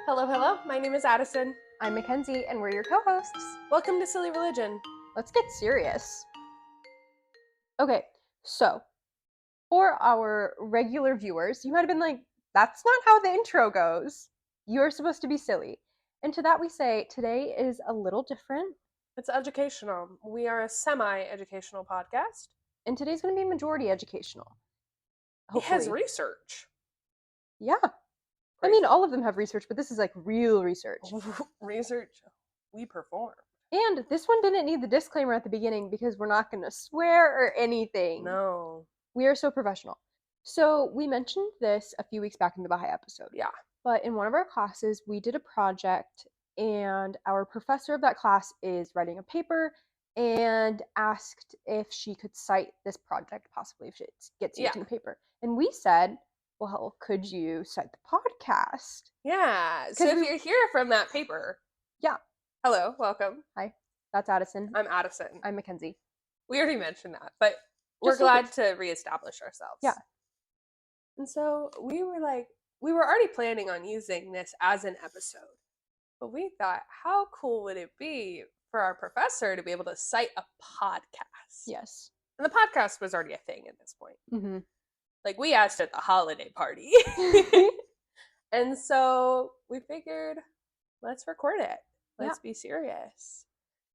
Hello, hello. My name is Addison. I'm Mackenzie, and we're your co-hosts. Welcome to Silly Religion. Let's get serious. Okay, so for our regular viewers, you might have been like, that's not how the intro goes. You're supposed to be silly. And to that we say, today is a little different. It's educational. We are a semi-educational podcast. And today's going to be majority educational. Hopefully. It has research. Yeah. I mean, all of them have research, but this is like real research. Research we perform. And this one didn't need the disclaimer at the beginning because we're not going to swear or anything. No. We are so professional. So we mentioned this a few weeks back in the Baha'i episode. Yeah. But in one of our classes, we did a project, and our professor of that class is writing a paper and asked if she could cite this project, possibly if it gets used in the paper. And we said, well, could you cite the podcast? Yeah. So if you're here from that paper. Yeah. Hello. Welcome. Hi. That's Addison. I'm Addison. I'm Mackenzie. We already mentioned that, but we're glad to reestablish ourselves. Yeah. And so we were already planning on using this as an episode. But we thought, how cool would it be for our professor to be able to cite a podcast? Yes. And the podcast was already a thing at this point. Mm-hmm. Like, we asked at the holiday party. And so we figured, let's record it. Let's be serious.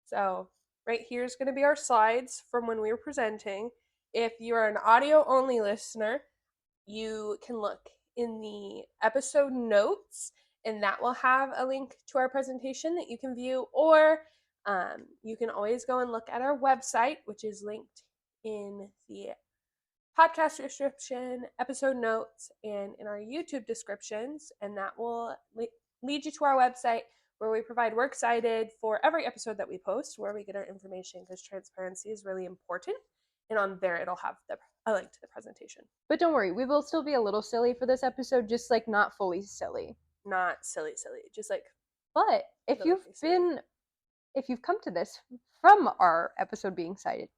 So right here is going to be our slides from when we were presenting. If you're an audio-only listener, you can look in the episode notes, and that will have a link to our presentation that you can view, or you can always go and look at our website, which is linked in the podcast description, episode notes, and in our YouTube descriptions, and that will lead you to our website where we provide works cited for every episode that we post, where we get our information, because transparency is really important. And on there, it'll have a link to the presentation. But don't worry, we will still be a little silly for this episode, just like not fully silly. Not silly, just like. But if you've come to this from our episode being cited,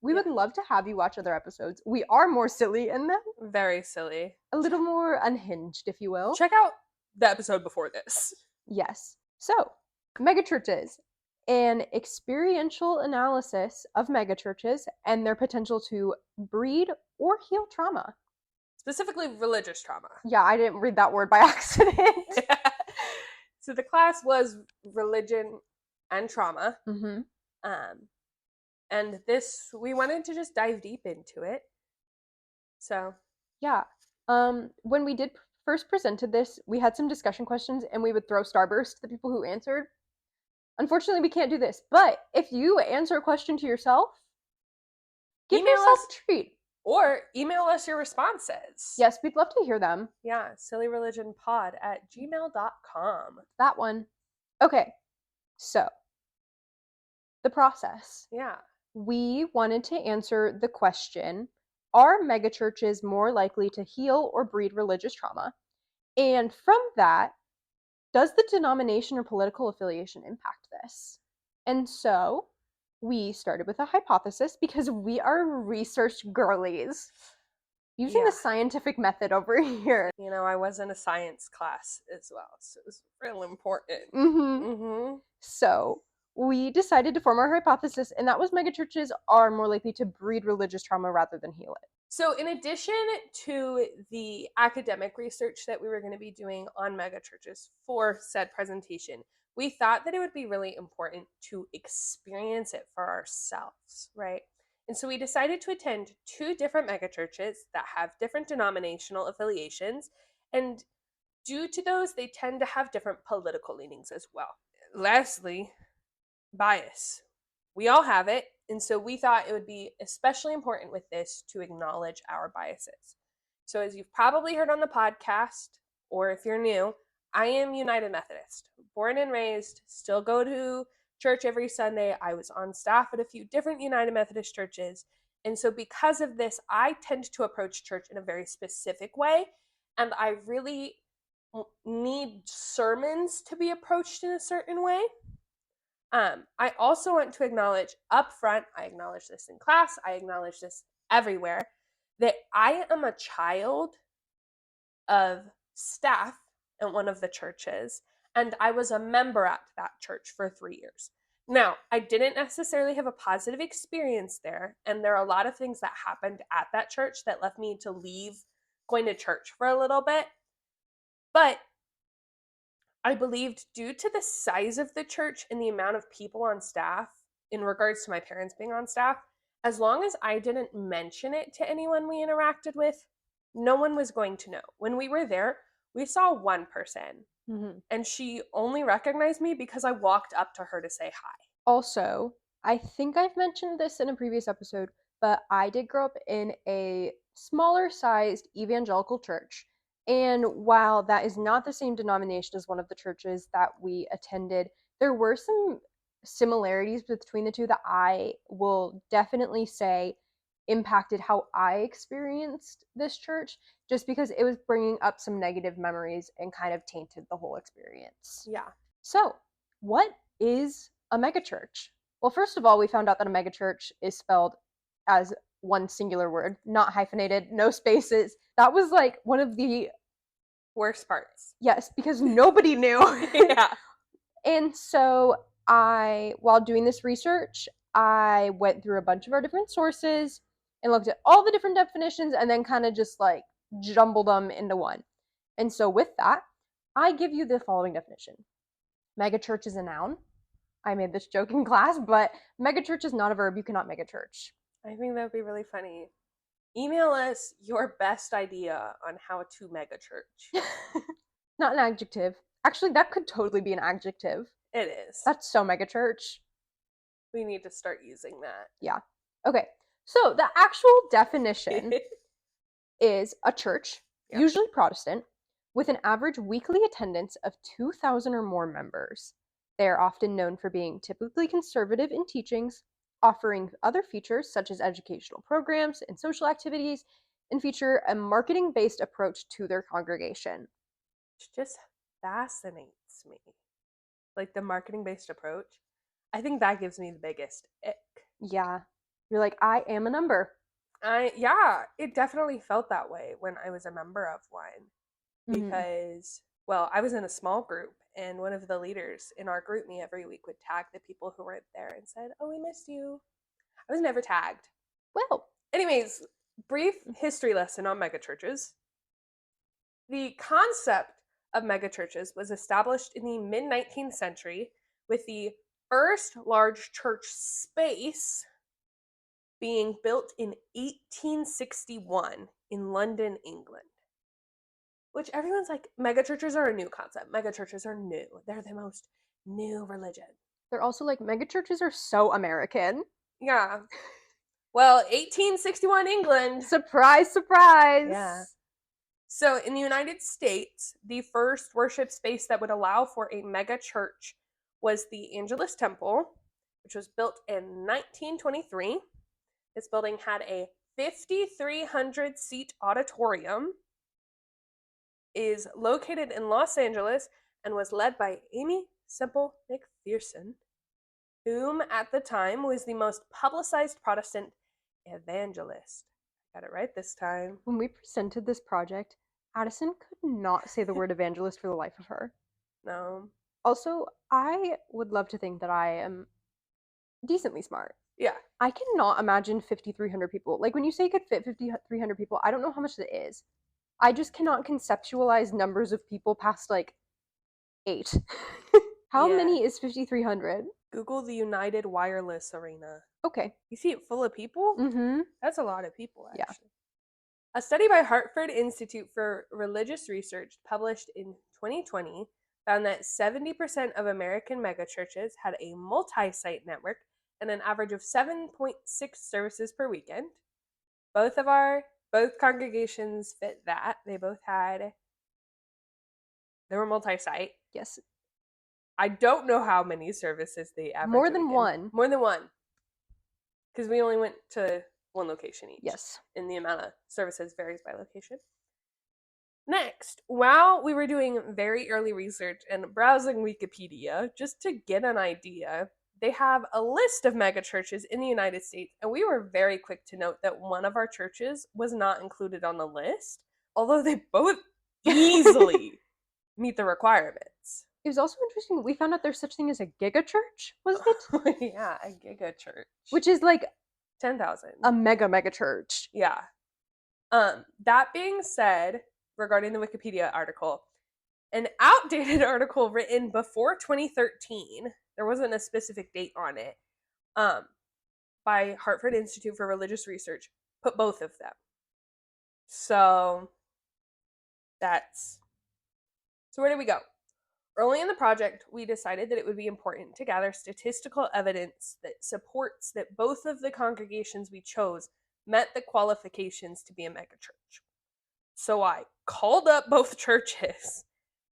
we would love to have you watch other episodes. We are more silly in them. Very silly. A little more unhinged, if you will. Check out the episode before this. Yes. So, megachurches. An experiential analysis of megachurches and their potential to breed or heal trauma. Specifically, religious trauma. Yeah, I didn't read that word by accident. So the class was religion and trauma. Mm-hmm. And we wanted to just dive deep into it. So. Yeah. When we did first presented this, we had some discussion questions, and we would throw starburst to the people who answered. Unfortunately, we can't do this, but if you answer a question to yourself, give yourself a treat. Or email us your responses. Yes, we'd love to hear them. Yeah, sillyreligionpod@gmail.com. That one. Okay, so the process. Yeah. We wanted to answer the question, are megachurches more likely to heal or breed religious trauma? And from that, does the denomination or political affiliation impact this? And so we started with a hypothesis because we are research girlies. Using the scientific method over here. You know, I was in a science class as well, so it was real important. Mm-hmm. Mm-hmm. So we decided to form our hypothesis, and that was megachurches are more likely to breed religious trauma rather than heal it. So in addition to the academic research that we were going to be doing on megachurches for said presentation, we thought that it would be really important to experience it for ourselves, right? And so we decided to attend 2 different megachurches that have different denominational affiliations, and due to those, they tend to have different political leanings as well. Lastly, bias. We all have it, and so we thought it would be especially important with this to acknowledge our biases. So as you've probably heard on the podcast, or if you're new, I am United Methodist. Born and raised, still go to church every Sunday. I was on staff at a few different United Methodist churches. And so because of this, I tend to approach church in a very specific way. And I really need sermons to be approached in a certain way. I also want to acknowledge up front, I acknowledge this in class, I acknowledge this everywhere, that I am a child of staff at one of the churches, and I was a member at that church for 3 years. Now, I didn't necessarily have a positive experience there, and there are a lot of things that happened at that church that left me to leave going to church for a little bit. But I believed, due to the size of the church and the amount of people on staff, in regards to my parents being on staff, as long as I didn't mention it to anyone we interacted with, no one was going to know. When we were there, we saw one person, and she only recognized me because I walked up to her to say hi. Also, I think I've mentioned this in a previous episode, but I did grow up in a smaller sized evangelical church. And while that is not the same denomination as one of the churches that we attended, there were some similarities between the two that I will definitely say impacted how I experienced this church, just because it was bringing up some negative memories and kind of tainted the whole experience. Yeah. So, what is a megachurch? Well, first of all, we found out that a megachurch is spelled as one singular word, not hyphenated, no spaces. That was like one of the worst parts. Yes, because nobody knew. Yeah. And so while doing this research, I went through a bunch of our different sources and looked at all the different definitions and then kind of just like jumbled them into one. And so with that, I give you the following definition. Megachurch is a noun. I made this joke in class, but megachurch is not a verb. You cannot make a church. I think that would be really funny. Email us your best idea on how to megachurch. Not an adjective. Actually, that could totally be an adjective. It is. That's so megachurch. We need to start using that. Yeah. Okay. So the actual definition is a church, usually Protestant, with an average weekly attendance of 2,000 or more members. They are often known for being typically conservative in teachings, offering other features such as educational programs and social activities, and feature a marketing-based approach to their congregation. Which just fascinates me. Like the marketing-based approach. I think that gives me the biggest ick. Yeah. You're like, I am a number. Yeah, it definitely felt that way when I was a member of one. Because, well, I was in a small group, and one of the leaders in our group me every week would tag the people who weren't there and said, "Oh, we missed you." I was never tagged. Well, anyways, brief history lesson on megachurches. The concept of megachurches was established in the mid-19th century, with the first large church space being built in 1861 in London, England. Which everyone's like, megachurches are a new concept. Megachurches are new. They're the most new religion. They're also like, megachurches are so American. Yeah. Well, 1861 England. Surprise, surprise. Yeah. So in the United States, the first worship space that would allow for a megachurch was the Angelus Temple, which was built in 1923. This building had a 5,300 seat auditorium, is located in Los Angeles, and was led by Amy Semple McPherson, whom at the time was the most publicized Protestant evangelist. Got it right this time. When we presented this project, Addison could not say the word evangelist for the life of her. No. Also, I would love to think that I am decently smart. Yeah. I cannot imagine 5,300 people. Like, when you say you could fit 5,300 people, I don't know how much that is. I just cannot conceptualize numbers of people past, like, 8. How many is 5,300? Google the United Wireless Arena. Okay. You see it full of people? Mm-hmm. That's a lot of people, actually. Yeah. A study by Hartford Institute for Religious Research, published in 2020, found that 70% of American megachurches had a multi-site network and an average of 7.6 services per weekend. Both congregations fit that. They were multi-site. Yes. I don't know how many services they average. More than one. More than one. Because we only went to one location each. Yes. And the amount of services varies by location. Next, while we were doing very early research and browsing Wikipedia just to get an idea, they have a list of megachurches in the United States, and we were very quick to note that one of our churches was not included on the list, although they both easily meet the requirements. It was also interesting. We found out there's such thing as a gigachurch, was it? Yeah, a giga church. Which is like 10,000. a mega church. Yeah. That being said, regarding the Wikipedia article, an outdated article written before 2013, there wasn't a specific date on it, by Hartford Institute for Religious Research, put both of them. So where did we go? Early in the project, we decided that it would be important to gather statistical evidence that supports that both of the congregations we chose met the qualifications to be a megachurch. So I called up both churches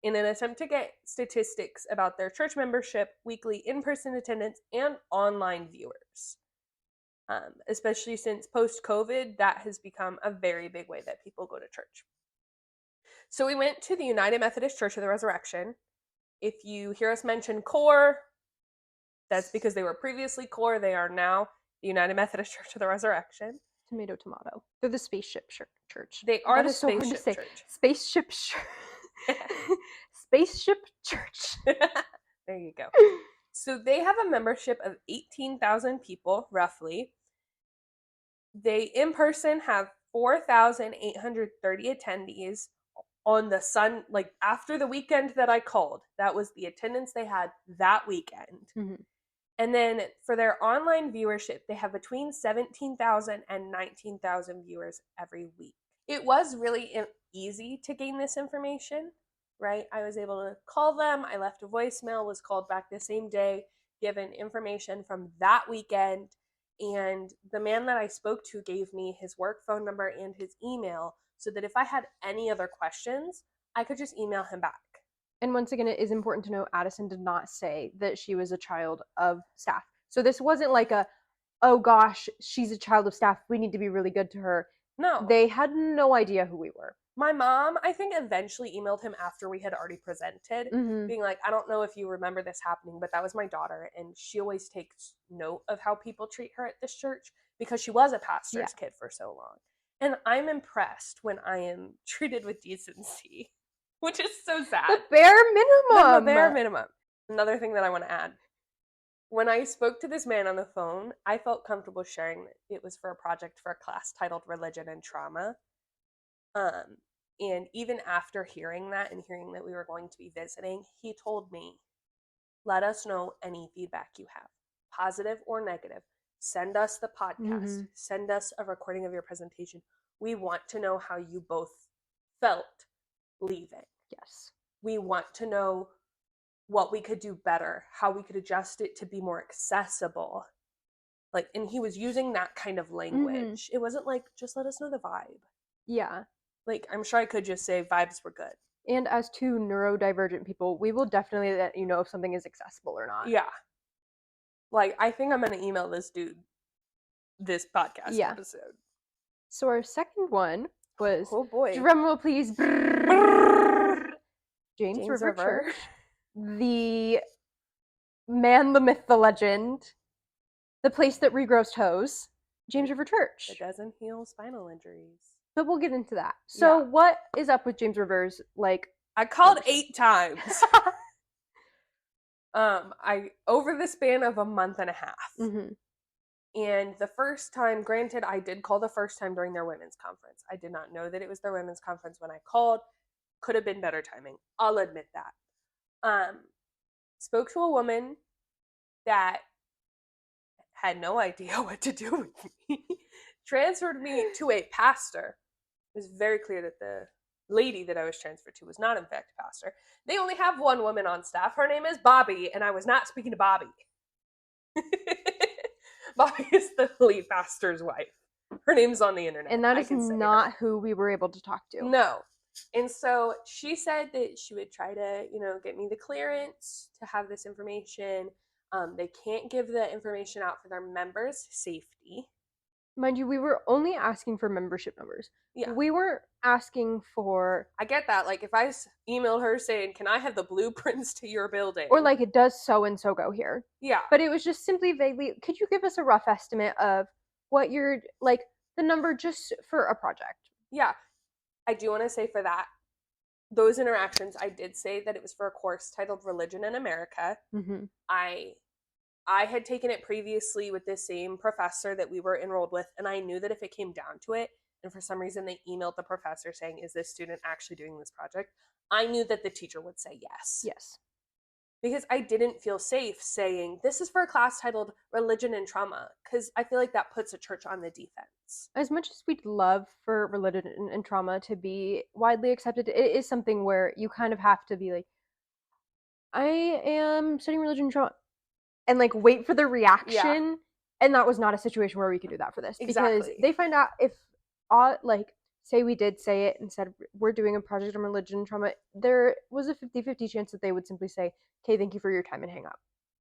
in an attempt to get statistics about their church membership, weekly in-person attendance, and online viewers. Especially since post-COVID, that has become a very big way that people go to church. So we went to the United Methodist Church of the Resurrection. If you hear us mention CORE, that's because they were previously CORE. They are now the United Methodist Church of the Resurrection. Tomato, tomato. They're the spaceship church. They are that the is so hard to spaceship say. church. Spaceship Spaceship church. There you go. So they have a membership of 18,000 people, roughly. They, in person, have 4,830 attendees on the after the weekend that I called. That was the attendance they had that weekend. Mm-hmm. And then for their online viewership, they have between 17,000 and 19,000 viewers every week. It was really easy to gain this information, right? I was able to call them. I left a voicemail, was called back the same day, given information from that weekend. And the man that I spoke to gave me his work phone number and his email so that if I had any other questions, I could just email him back. And once again, it is important to note Addison did not say that she was a child of staff. So this wasn't like oh gosh, she's a child of staff, we need to be really good to her. No. They had no idea who we were. My mom, I think, eventually emailed him after we had already presented, being like, I don't know if you remember this happening, but that was my daughter, and she always takes note of how people treat her at this church because she was a pastor's kid for so long. And I'm impressed when I am treated with decency, which is so sad. The bare minimum. The bare minimum. Another thing that I want to add. When I spoke to this man on the phone, I felt comfortable sharing that it was for a project for a class titled Religion and Trauma. And even after hearing that and hearing that we were going to be visiting, he told me, let us know any feedback you have, positive or negative. Send us the podcast. Send us a recording of your presentation. We want to know how you both felt leaving. Yes. We want to know what we could do better, how we could adjust it to be more accessible. And he was using that kind of language. It wasn't like, just let us know the vibe. Yeah. I'm sure I could just say vibes were good. And as two neurodivergent people, we will definitely let you know if something is accessible or not. Yeah. I think I'm going to email this dude this podcast episode. So our second one was, oh boy, drumroll please, James River Church. The man, the myth, the legend, the place that regrows toes, James River Church. It doesn't heal spinal injuries. But we'll get into that. So what is up with James Rivers? I called 8 times. Over the span of a month and a half. And the first time, granted, I did call the first time during their women's conference. I did not know that it was their women's conference when I called. Could have been better timing. I'll admit that. Spoke to a woman that had no idea what to do with me. Transferred me to a pastor. It was very clear that the lady that I was transferred to was not, in fact, a pastor. They only have one woman on staff. Her name is Bobby, and I was not speaking to Bobby. Bobby is the lead pastor's wife. Her name's on the internet. And that is not who we were able to talk to. No. And so she said that she would try to, get me the clearance to have this information. They can't give the information out for their members' safety. Mind you, we were only asking for membership numbers. Yeah. We weren't asking for... I get that. If I emailed her saying, can I have the blueprints to your building? Or it does so-and-so go here? Yeah. But it was just simply vaguely, could you give us a rough estimate of what you're, the number just for a project? Yeah. I do want to say for that, those interactions, I did say that it was for a course titled Religion in America. Mm-hmm. I had taken it previously with this same professor that we were enrolled with, and I knew that if it came down to it, and for some reason they emailed the professor saying, "Is this student actually doing this project?" I knew that the teacher would say yes. Yes. Because I didn't feel safe saying, "This is for a class titled Religion and Trauma," because I feel like that puts a church on the defense. As much as we'd love for religion and trauma to be widely accepted, it is something where you kind of have to be like, I am studying religion and trauma, and like wait for the reaction. Yeah. And that was not a situation where we could do that for this because Exactly. they find out if, like, say we did say it and said we're doing a project on religion and trauma, there was a 50-50 chance that they would simply say, okay, thank you for your time and hang up.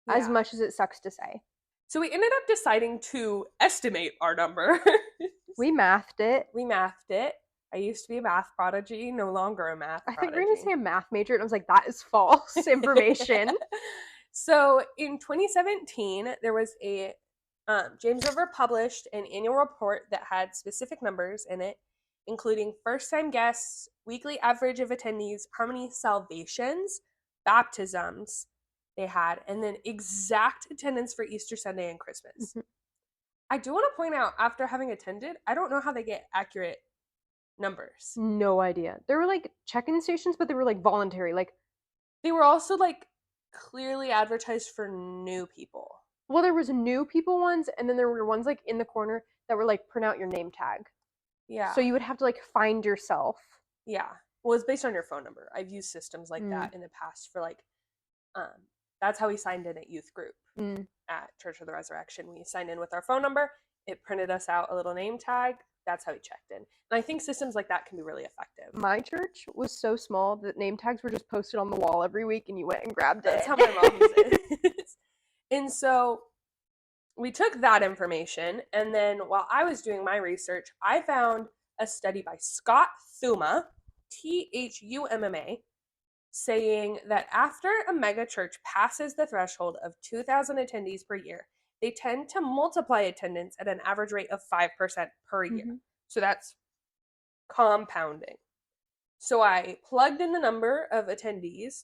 As Yeah. much as it sucks to say. So we ended up deciding to estimate our number. We mathed it. We mathed it. I used to be a math prodigy, no longer a math I think prodigy. we're going to say a math major, and I was like, that is false information. So in 2017, there was a James River published an annual report that had specific numbers in it, including first-time guests, weekly average of attendees, how many salvations, baptisms they had, and then exact attendance for Easter Sunday and Christmas. Mm-hmm. I do want to point out, after having attended, I don't know how they get accurate numbers. No idea. There were like check-in stations, but they were like voluntary. Like, they were also like clearly advertised for new people. Well, there was new people ones, and then there were ones like in the corner that were like print out your name tag. Yeah. So you would have to like find yourself. Yeah. Well, it's based on your phone number. I've used systems like that in the past for like, that's how we signed in at youth group at Church of the Resurrection. We signed in with our phone number. It printed us out a little name tag. That's how we checked in. And I think systems like that can be really effective. My church was so small that name tags were just posted on the wall every week and you went and grabbed it. That's how my mom's is. And so we took that information, and then while I was doing my research, I found a study by Scott Thuma, Thumma, saying that after a megachurch passes the threshold of 2,000 attendees per year, they tend to multiply attendance at an average rate of 5% per year. Mm-hmm. So that's compounding. So I plugged in the number of attendees,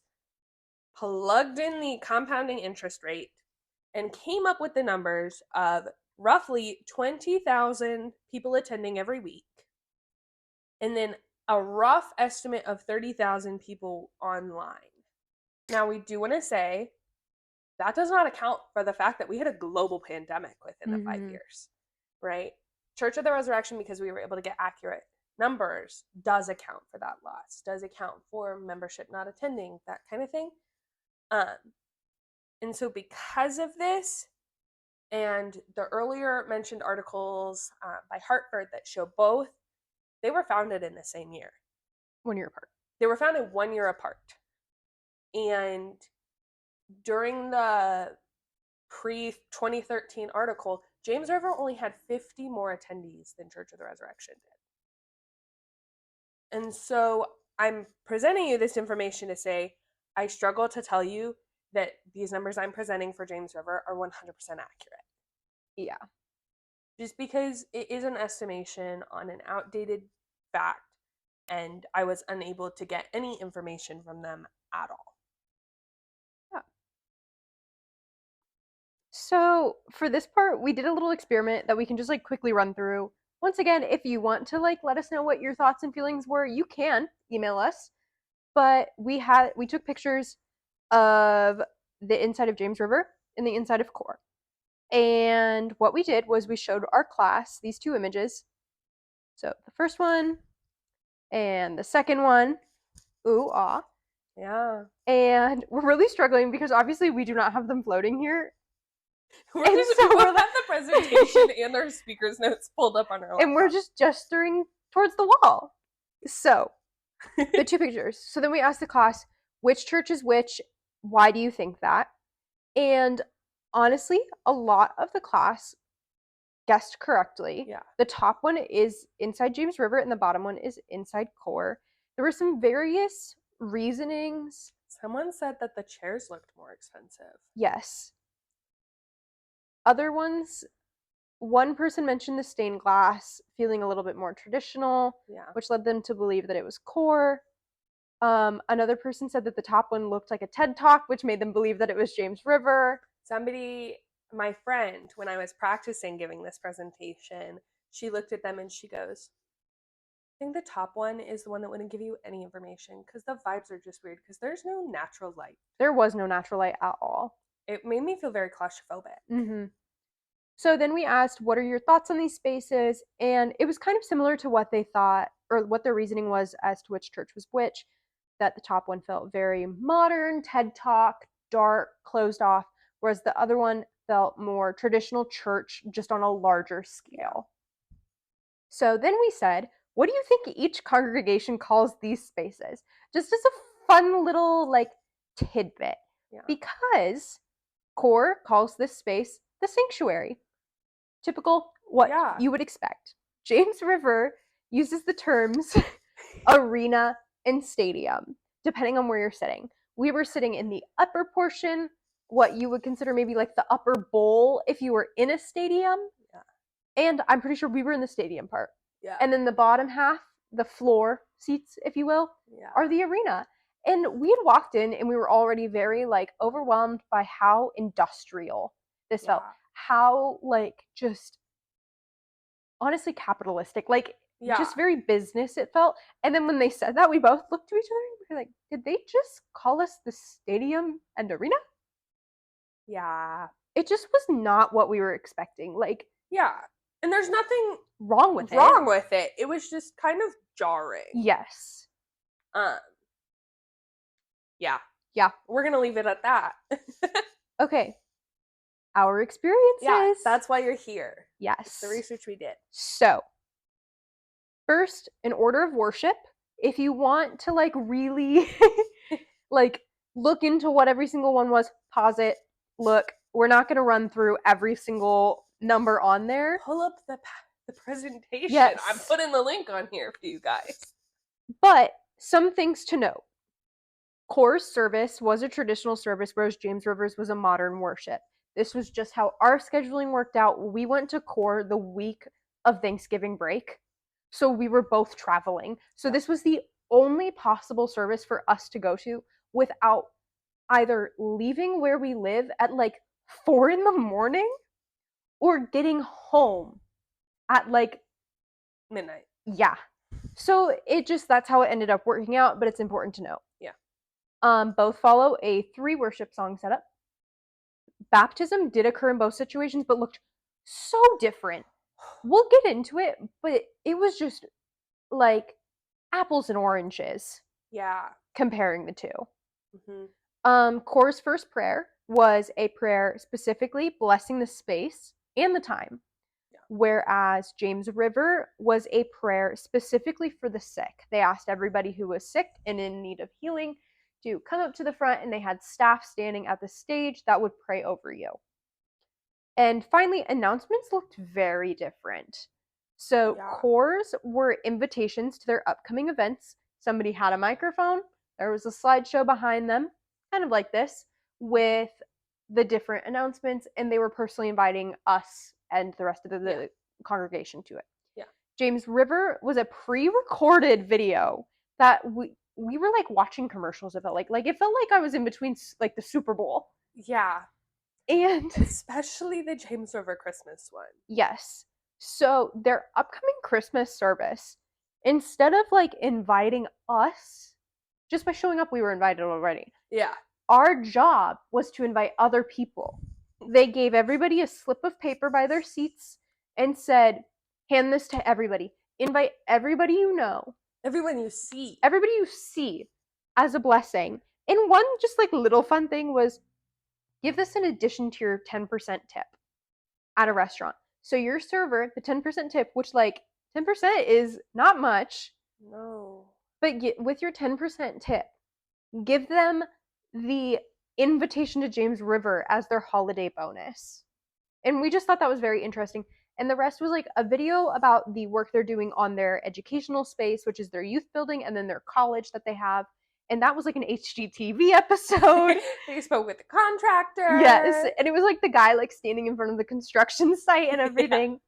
plugged in the compounding interest rate, and came up with the numbers of roughly 20,000 people attending every week, and then a rough estimate of 30,000 people online. Now, we do want to say that does not account for the fact that we had a global pandemic within the 5 years, right? Church of the Resurrection, because we were able to get accurate numbers, does account for that loss, does account for membership not attending, that kind of thing. And so because of this, and the earlier mentioned articles by Hartford that show both, they were founded in the same year. 1 year apart. They were founded 1 year apart. And during the pre-2013 article, James River only had 50 more attendees than Church of the Resurrection did. And so I'm presenting you this information to say, I struggle to tell you that these numbers I'm presenting for James River are 100% accurate. Yeah. Just because it is an estimation on an outdated fact, and I was unable to get any information from them at all. Yeah. So for this part, we did a little experiment that we can just like quickly run through. Once again, if you want to like let us know what your thoughts and feelings were, you can email us. But we took pictures of the inside of James River and the inside of Core. And what we did was we showed our class these two images. So the first one and the second one. Ooh, ah. Yeah. And we're really struggling because obviously we do not have them floating here. We have the presentation and our speaker's notes pulled up on our laptop. And we're just gesturing towards the wall. So, the two pictures. So then we asked the class, which church is which? Why do you think that? And honestly, a lot of the class guessed correctly. Yeah. The top one is inside James River and the bottom one is inside Core. There were some various reasonings. Someone said that the chairs looked more expensive. Yes. Other ones, one person mentioned the stained glass feeling a little bit more traditional, which led them to believe that it was Core. Another person said that the top one looked like a TED Talk, which made them believe that it was James River. Somebody, my friend, when I was practicing giving this presentation, she looked at them and she goes, I think the top one is the one that wouldn't give you any information because the vibes are just weird because there's no natural light. There was no natural light at all. It made me feel very claustrophobic. Mm-hmm. So then we asked, what are your thoughts on these spaces? And it was kind of similar to what they thought, or what their reasoning was as to which church was which, that the top one felt very modern, TED Talk, dark, closed off, whereas the other one felt more traditional church, just on a larger scale. So then we said, what do you think each congregation calls these spaces? Just as a fun little, like, tidbit. Yeah. Because CORE calls this space the sanctuary. Typical what you would expect. James River uses the terms arena and stadium, depending on where you're sitting. We were sitting in the upper portion, what you would consider maybe like the upper bowl if you were in a stadium. Yeah. And I'm pretty sure we were in the stadium part. Yeah. And then the bottom half, the floor seats, if you will, are the arena. And we had walked in and we were already very like overwhelmed by how industrial this felt. How like just honestly capitalistic, like just very business it felt. And then when they said that, we both looked to each other and we were like, did they just call us the stadium and arena? Yeah. It just was not what we were expecting. Like, yeah. And there's nothing wrong with it. It was just kind of jarring. Yes. Yeah. Yeah. We're going to leave it at that. Okay. Our experiences. Yeah, that's why you're here. Yes. It's the research we did. So, first, in order of worship, if you want to like really like look into what every single one was, pause it, look. We're not going to run through every single number on there. Pull up the presentation. Yes. I'm putting the link on here for you guys. But some things to note. CORE's service was a traditional service, whereas James River's was a modern worship. This was just how our scheduling worked out. We went to CORE the week of Thanksgiving break, so we were both traveling. So this was the only possible service for us to go to without either leaving where we live at like 4 a.m. or getting home at like midnight. Yeah. So that's how it ended up working out, but it's important to note. Yeah. Both follow a 3 worship song setup. Baptism did occur in both situations, but looked so different. We'll get into it, but it was just like apples and oranges. Yeah. Comparing the two. Mm-hmm. CORE's first prayer was a prayer specifically blessing the space and the time. Yeah. Whereas James River was a prayer specifically for the sick. They asked everybody who was sick and in need of healing to come up to the front, and they had staff standing at the stage that would pray over you. And finally, announcements looked very different. So CORE's were invitations to their upcoming events. Somebody had a microphone. There was a slideshow behind them, kind of like this, with the different announcements, and they were personally inviting us and the rest of the congregation to it. Yeah. James River was a pre-recorded video that we were like watching commercials. It felt like it felt like I was in between like the Super Bowl. Yeah. And especially the James River Christmas one. Yes. So their upcoming Christmas service, instead of like inviting us, just by showing up, we were invited already. Yeah. Our job was to invite other people. They gave everybody a slip of paper by their seats and said, hand this to everybody. Invite everybody you know. Everyone you see. Everybody you see as a blessing. And one just like little fun thing was, give this in addition to your 10% tip at a restaurant. So your server, the 10% tip, which like 10% is not much. No. But with your 10% tip, give them the invitation to James River as their holiday bonus. And we just thought that was very interesting. And the rest was like a video about the work they're doing on their educational space, which is their youth building, and then their college that they have. And that was like an HGTV episode. They spoke with the contractor. Yes. And it was like the guy like standing in front of the construction site and everything.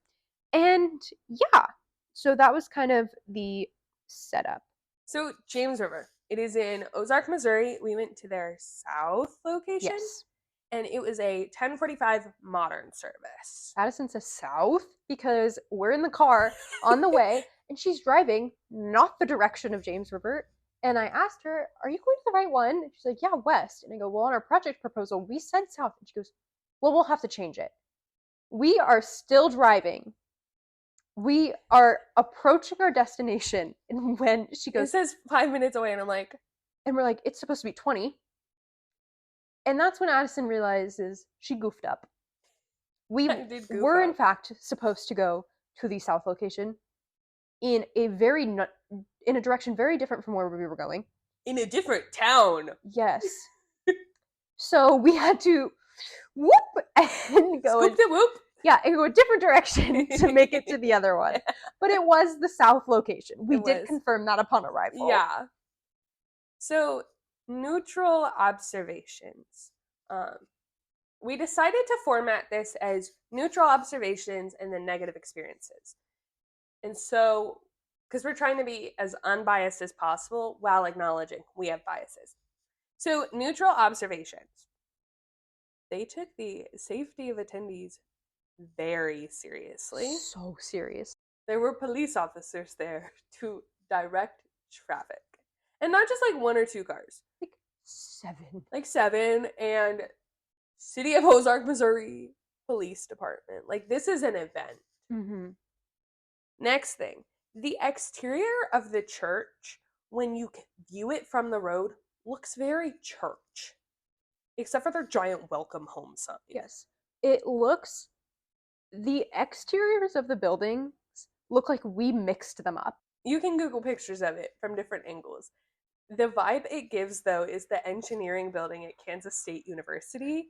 Yeah. And yeah. So that was kind of the setup. So James River. It is in Ozark, Missouri. We went to their south location, Yes. and it was a 10:45 modern service. Addison says south because we're in the car on the way and she's driving not the direction of James River. And I asked her, "Are you going to the right one?" And she's like, "Yeah, west." And I go, "Well, on our project proposal, we said south." And she goes, "Well, we'll have to change it." We are still driving. We are approaching our destination. And when she It goes, says 5 minutes away, and I'm like, and we're like, "It's supposed to be 20." And that's when Addison realizes she goofed up. We I did goof were, in up. fact, supposed to go to the south location in a very in a direction very different from where we were going. In a different town. Yes. So we had to whoop and go Scoop the whoop. and go a different direction to make it to the other one. But it was the south location. We It did was. confirm that upon arrival. Yeah. So, neutral observations. We decided to format this as neutral observations and then negative experiences. And so, because we're trying to be as unbiased as possible while acknowledging we have biases. So, neutral observations. They took the safety of attendees very seriously. So serious. There were police officers there to direct traffic. And not just like one or two cars. Like 7. Like 7, and City of Ozark, Missouri Police Department. Like, this is an event. Mm-hmm. Next thing, the exterior of the church, when you view it from the road, looks very church. Except for their giant welcome home sign. Yes. It looks, the exteriors of the buildings look like we mixed them up. You can Google pictures of it from different angles. The vibe it gives, though, is the engineering building at Kansas State University,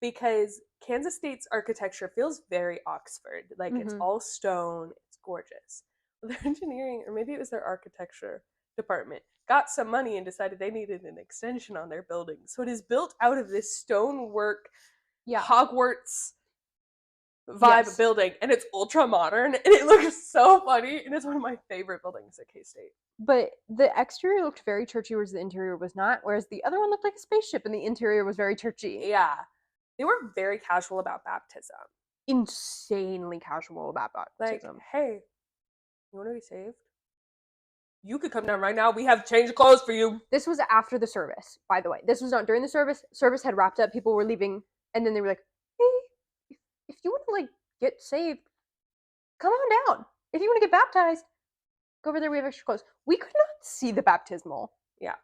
because Kansas State's architecture feels very Oxford. Like, it's all stone, it's gorgeous. Well, their engineering, or maybe it was their architecture department, got some money and decided they needed an extension on their building. So it is built out of this stonework, Hogwarts vibe building, and it's ultra modern, and it looks so funny, and it's one of my favorite buildings at K-State. But the exterior looked very churchy, whereas the interior was not, whereas the other one looked like a spaceship, and the interior was very churchy. Yeah. They were very casual about baptism. Insanely casual about baptism. Like, hey, you want to be saved? You could come down right now. We have changed clothes for you. This was after the service, by the way. This was not during the service. Service had wrapped up. People were leaving, and then they were like, "Hey, if you want to like get saved, come on down. If you want to get baptized, go over there. We have extra clothes." We could not see the baptismal. Yeah.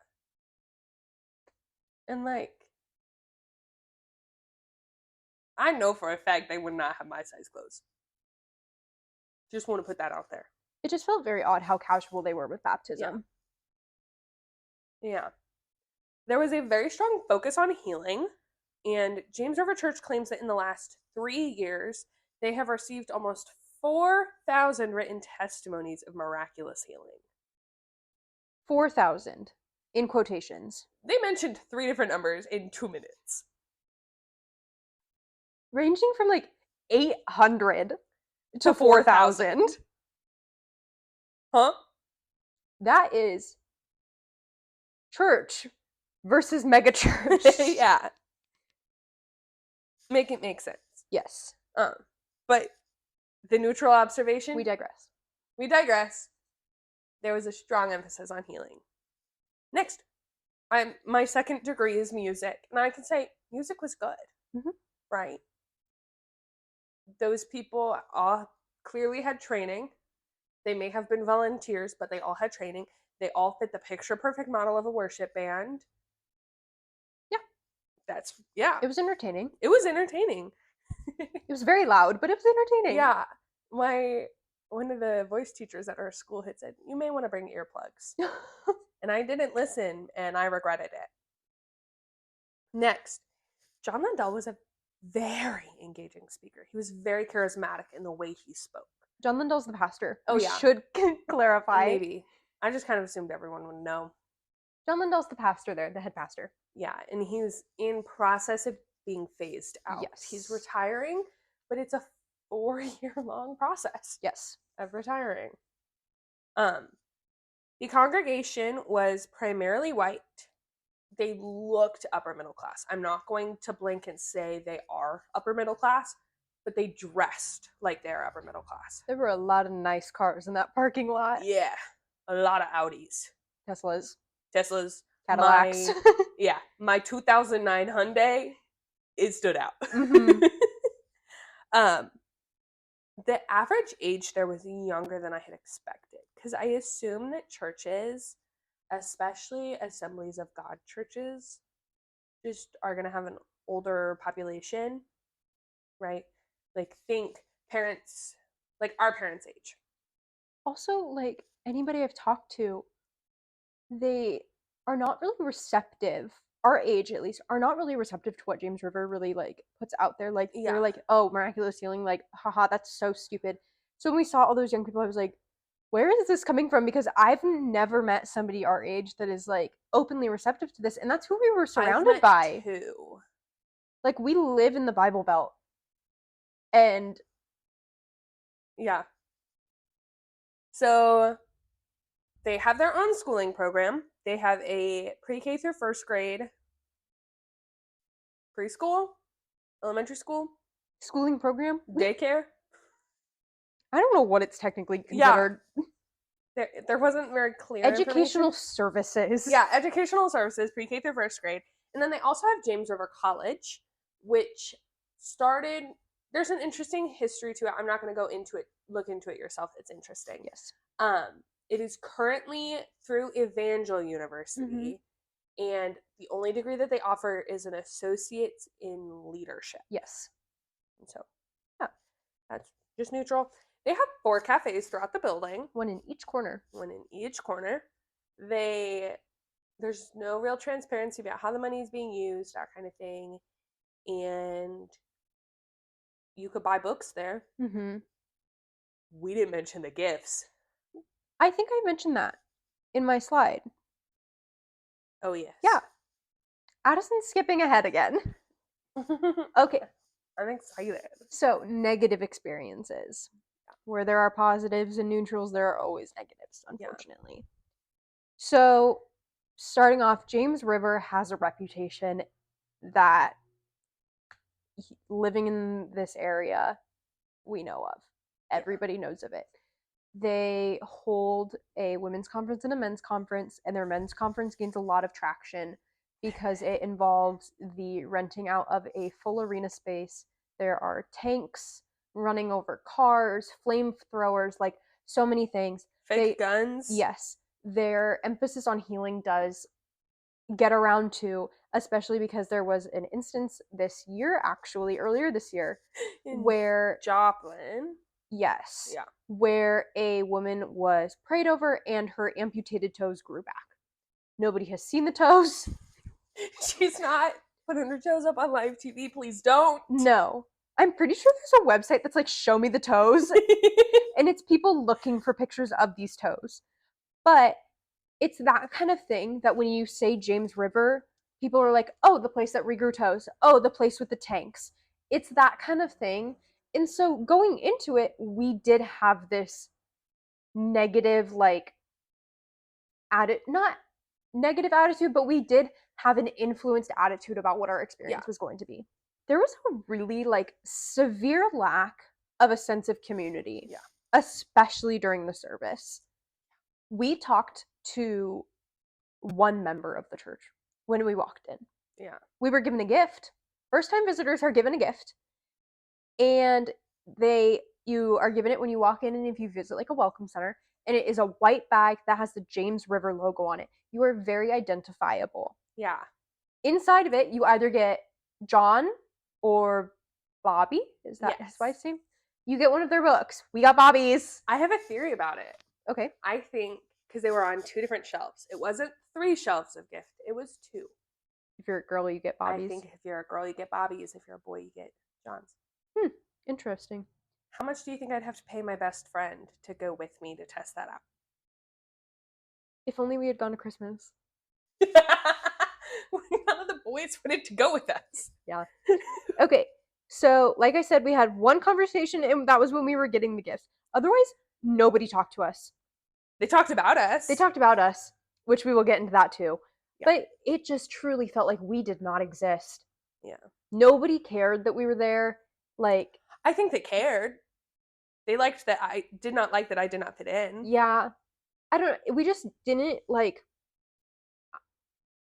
And like, I know for a fact they would not have my size clothes. Just want to put that out there. It just felt very odd how casual they were with baptism. Yeah. There was a very strong focus on healing, and James River Church claims that in the last 3 years, they have received almost 4,000 written testimonies of miraculous healing. 4,000 in quotations. They mentioned 3 different numbers in 2 minutes. Ranging from like 800 to 4,000. Huh? That is church versus megachurch. Yeah. Make it make sense. Yes. But the neutral observation. We digress. There was a strong emphasis on healing. Next, my second degree is music, and I can say music was good. Mm-hmm. Right? Those people all clearly had training. They may have been volunteers, but they all had training. They all fit the picture-perfect model of a worship band. Yeah. It was entertaining. It was entertaining. It was very loud, but it was entertaining. Yeah. One of the voice teachers at our school had said, "You may want to bring earplugs." And I didn't listen, and I regretted it. Next, John Lindell was a very engaging speaker. He was very charismatic in the way he spoke. John Lindell's the pastor. Oh, we yeah. should clarify. Maybe. I just kind of assumed everyone would know. John Lindell's the pastor there, the head pastor. Yeah, and he's in process of being phased out. Yes. He's retiring, but it's a 4-year-long process. Yes. Of retiring. The congregation was primarily white. They looked upper middle class. I'm not going to blink and say they are upper middle class, but they dressed like they're upper middle class. There were a lot of nice cars in that parking lot. Yeah, a lot of Audis, Teslas, Cadillacs. Cadillacs. My 2009 Hyundai, it stood out. Mhm. The average age there was younger than I had expected, because I assume that churches, especially Assemblies of God churches, just are going to have an older population, right? Like, think parents, like our parents' age. Also, like anybody I've talked to, they are not really receptive. Our age, at least, are not really receptive to what James River really like puts out there. Like Yeah. they're like, "Oh, miraculous healing!" Like, haha, that's so stupid. So when we saw all those young people, I was like, "Where is this coming from?" Because I've never met somebody our age that is like openly receptive to this, and that's who we were I've surrounded met by. two. Like we live in the Bible Belt, and Yeah. So they have their own schooling program. They have a pre-K through first grade, preschool, elementary school, schooling program. daycare. I don't know what it's technically Yeah. considered. There wasn't very clear Educational information. services. Yeah, educational services, pre-K through first grade. And then they also have James River College, which started, there's an interesting history to it. I'm not going to go into it. Look into it yourself. It's interesting. Yes. It is currently through Evangel University, and the only degree that they offer is an associate's in leadership. Yes. And so, yeah, that's just neutral. They have 4 cafes throughout the building. One in each corner. One in each corner. There's no real transparency about how the money is being used, that kind of thing. And you could buy books there. Mm-hmm. We didn't mention the gifts. I think I mentioned that in my slide. Oh, yes. Yeah. Addison's skipping ahead again. Okay. I'm excited. So, negative experiences. Where there are positives and neutrals, there are always negatives, unfortunately. Yeah. So, starting off, James River has a reputation that living in this area, we know of. Everybody knows of it. They hold a women's conference and a men's conference, and their men's conference gains a lot of traction because it involves the renting out of a full arena space. There are tanks running over cars, flamethrowers, like so many things. Fake guns? Yes. Their emphasis on healing does get around to, especially because there was an instance this year, actually, earlier this year, where Joplin. Yes. Yeah. Where a woman was prayed over and her amputated toes grew back. Nobody has seen the toes. She's not putting her toes up on live TV. Please don't. No. I'm pretty sure there's a website that's like, show me the toes. And it's people looking for pictures of these toes. But it's that kind of thing that when you say James River, people are like, oh, the place that regrew toes. Oh, the place with the tanks. It's that kind of thing. And so going into it, we did have this negative, like, not negative attitude, but we did have an influenced attitude about what our experience was going to be. There was a really, like, severe lack of a sense of community, especially during the service. We talked to one member of the church when we walked in. Yeah. We were given a gift. First-time visitors are given a gift. And you are given it when you walk in and if you visit like a welcome center, and it is a white bag that has the James River logo on it. You are very identifiable. Yeah. Inside of it, you either get John or Bobby. Is that his wife's name? You get one of their books. We got Bobby's. I have a theory about it. Okay. I think because they were on 2 different shelves. It wasn't 3 shelves of gift. It was 2. If you're a girl, you get Bobby's. I think if you're a girl, you get Bobby's. If you're a boy, you get John's. Interesting. How much do you think I'd have to pay my best friend to go with me to test that out? If only we had gone to Christmas. None of the boys wanted to go with us. Yeah. Okay. So, like I said, we had one conversation, and that was when we were getting the gifts. Otherwise, nobody talked to us. They talked about us. They talked about us, which we will get into that too. Yeah. But it just truly felt like we did not exist. Yeah. Nobody cared that we were there. Like, I think they cared. They liked that I did not like that I did not fit in. yeah, I don't. We just didn't like.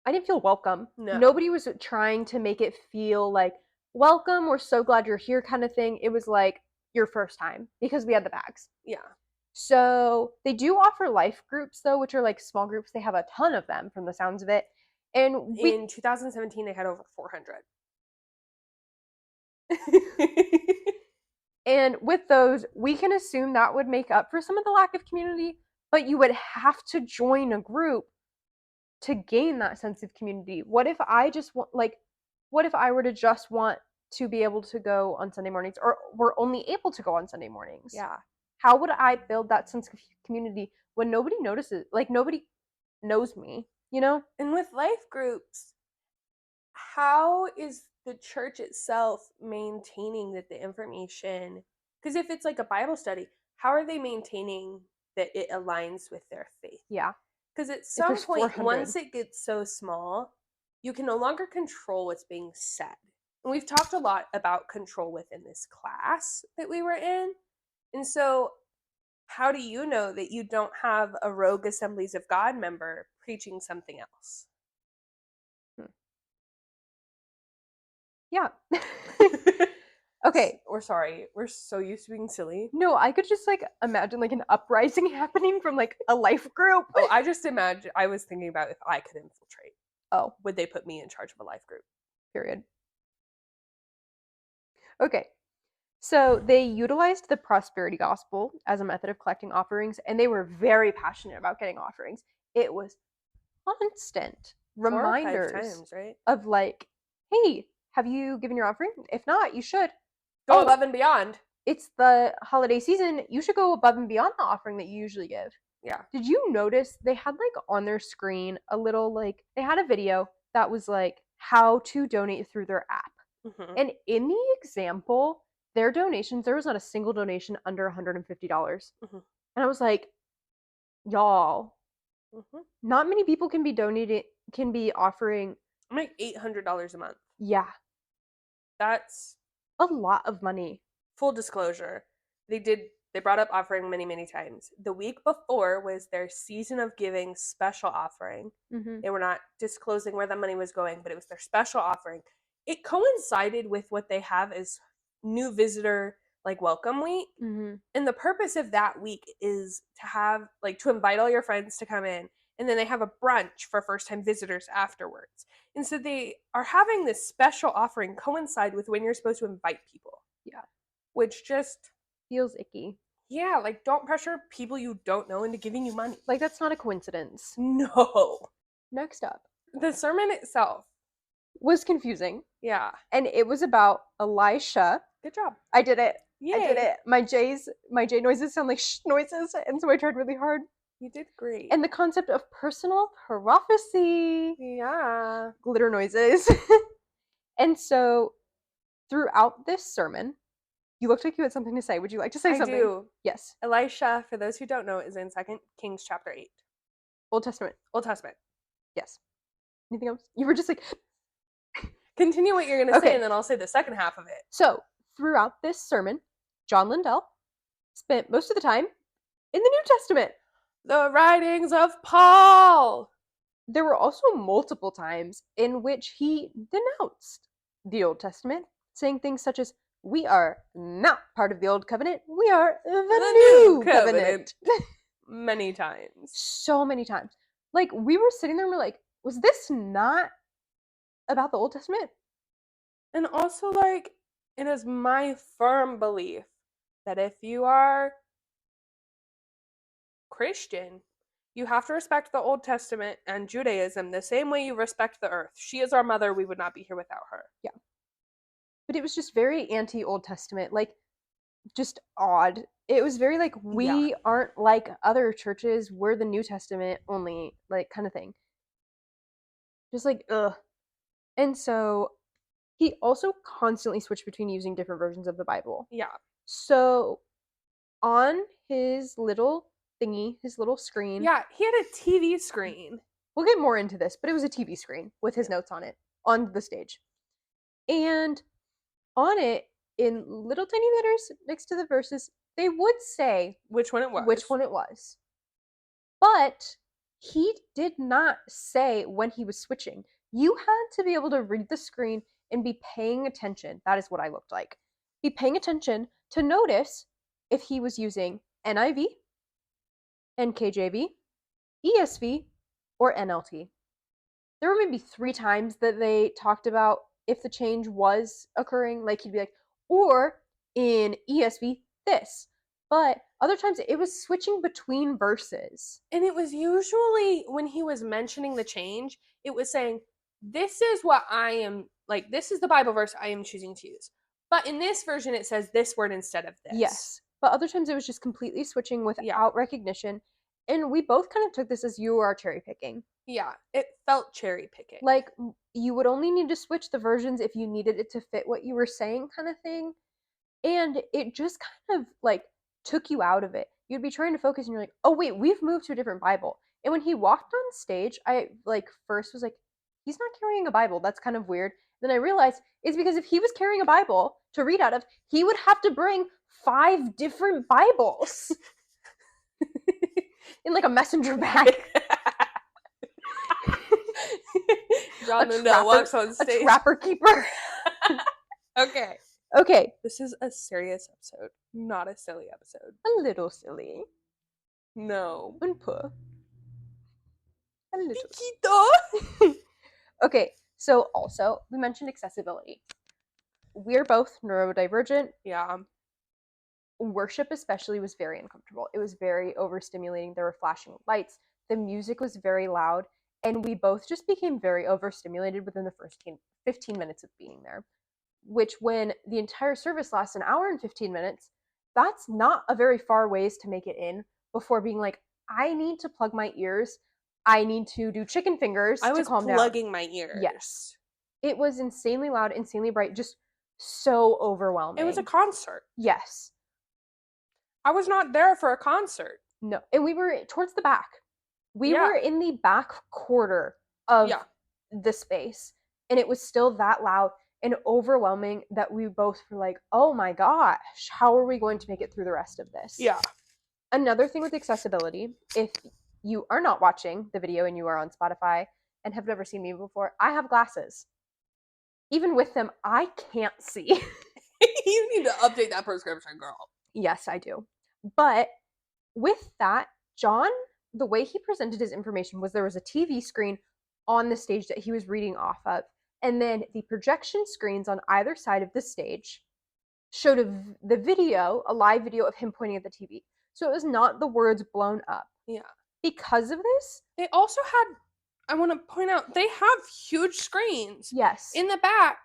I didn't feel welcome. No. Nobody was trying to make it feel like welcome. We're so glad you're here, kind of thing. It was like your first time because we had the bags. Yeah. So they do offer life groups though, which are like small groups. They have a ton of them from the sounds of it. And in 2017 they had over 400. And with those, we can assume that would make up for some of the lack of community, but you would have to join a group to gain that sense of community. What if I just want, like, what if I were to just want to be able to go on Sunday mornings, or we're only able to go on Sunday mornings? Yeah. How would I build that sense of community when nobody notices, like, nobody knows me, you know? And with life groups, how is the church itself maintaining that the information, because if it's like a Bible study, how are they maintaining that it aligns with their faith? Yeah. Because at some there's point, 400. once it gets so small, you can no longer control what's being said. And we've talked a lot about control within this class that we were in. And so how do you know that you don't have a rogue Assemblies of God member preaching something else? Yeah. Okay. We're sorry. We're so used to being silly. No, I could just like imagine like an uprising happening from like a life group. Oh, I just imagine, I was thinking about if I could infiltrate. Oh, Would they put me in charge of a life group? period. Okay. So they utilized the prosperity gospel as a method of collecting offerings, and they were very passionate about getting offerings. It was constant 4 or 5 reminders times, right? of like, hey, have you given your offering? If not, you should. Go above and beyond. It's the holiday season. You should go above and beyond the offering that you usually give. Yeah. Did you notice they had like on their screen a little like, they had a video that was like how to donate through their app. Mm-hmm. And in the example, their donations, there was not a single donation under $150. Mm-hmm. And I was like, y'all, Mm-hmm. not many people can be offering. I'm like $800 a month. Yeah. That's a lot of money. Full disclosure. They brought up offering many times. The week before was their season of giving special offering. Mm-hmm. They were not disclosing where the money was going, but it was their special offering. It coincided with what they have as new visitor like welcome week. Mm-hmm. And the purpose of that week is to have like to invite all your friends to come in, and then they have a brunch for first time visitors afterwards. And so they are having this special offering coincide with when you're supposed to invite people. Yeah. Which just feels icky. Yeah, like don't pressure people you don't know into giving you money. Like that's not a coincidence. No. Next up, the sermon itself was confusing. Yeah. And it was about Elisha. Good job. I did it. Yay. I did it. My J noises sound like sh noises, and so I tried really hard. You did great. And the concept of personal prophecy. Yeah. Glitter noises. And so throughout this sermon, you looked like you had something to say. Would you like to say something? I do. Yes. Elisha, for those who don't know, is in 2 Kings chapter 8. Old Testament. Old Testament. Yes. Anything else? You were just like... Continue what you're going to say, and then I'll say the second half of it. So, throughout this sermon, John Lindell spent most of the time in the New Testament. The writings of Paul. There were also multiple times in which he denounced the Old Testament, saying things such as, we are not part of the Old Covenant, we are the new covenant. Many times. So many times. Like, we were sitting there and we're like, was this not about the Old Testament? And also, like, it is my firm belief that if you are Christian, you have to respect the Old Testament and Judaism the same way you respect the earth. She is our mother. We would not be here without her. Yeah. But it was just very anti-Old Testament, like, just odd. It was very like, we aren't like other churches, we're the New Testament only, like, kind of thing. Just like, ugh. And so he also constantly switched between using different versions of the Bible. Yeah. So on his little thingy, his little screen. Yeah, he had a TV screen. We'll get more into this, but it was a TV screen with his notes on it on the stage. And on it, in little tiny letters next to the verses, they would say which one it was. But he did not say when he was switching. You had to be able to read the screen and be paying attention. That is what I looked like. Be paying attention to notice if he was using NIV, NKJV, ESV, or NLT. There were maybe 3 times that they talked about if the change was occurring. Like, he'd be like, or in ESV, this. But other times it was switching between verses. And it was usually when he was mentioning the change, it was saying, this is what I am, like, this is the Bible verse I am choosing to use. But in this version, it says this word instead of this. Yes. But other times it was just completely switching without recognition. And we both kind of took this as you are cherry picking. Yeah, it felt cherry picking. Like, you would only need to switch the versions if you needed it to fit what you were saying, kind of thing. And it just kind of, like, took you out of it. You'd be trying to focus and you're like, oh wait, we've moved to a different Bible. And when he walked on stage, I, like, first was like, he's not carrying a Bible. That's kind of weird. Then I realized it's because if he was carrying a Bible to read out of, he would have to bring 5 different Bibles in, like, a messenger bag. John Lindell walks on stage. A trapper keeper. Okay. This is a serious episode, not a silly episode. A little silly. No. Un peu. A little. Chiquito. Okay, so also, we mentioned accessibility. We're both neurodivergent. Yeah. Worship especially was very uncomfortable. It was very overstimulating. There were flashing lights. The music was very loud. And we both just became very overstimulated within the first 15 minutes of being there. Which, when the entire service lasts an hour and 15 minutes, that's not a very far ways to make it in before being like, I need to plug my ears. I need to do chicken fingers to calm down. I was plugging my ears. Yes. It was insanely loud, insanely bright, just so overwhelming. It was a concert. Yes. I was not there for a concert. No. And we were towards the back. We were in the back quarter of the space. And it was still that loud and overwhelming that we both were like, oh my gosh, how are we going to make it through the rest of this? Yeah. Another thing with accessibility, if you are not watching the video and you are on Spotify and have never seen me before, I have glasses. Even with them, I can't see. You need to update that prescription, girl. Yes, I do. But with that, John, the way he presented his information was there was a TV screen on the stage that he was reading off of. And then the projection screens on either side of the stage showed the video, a live video of him pointing at the TV. So it was not the words blown up. Yeah. Because of this, they also had, I want to point out, they have huge screens. Yes. In the back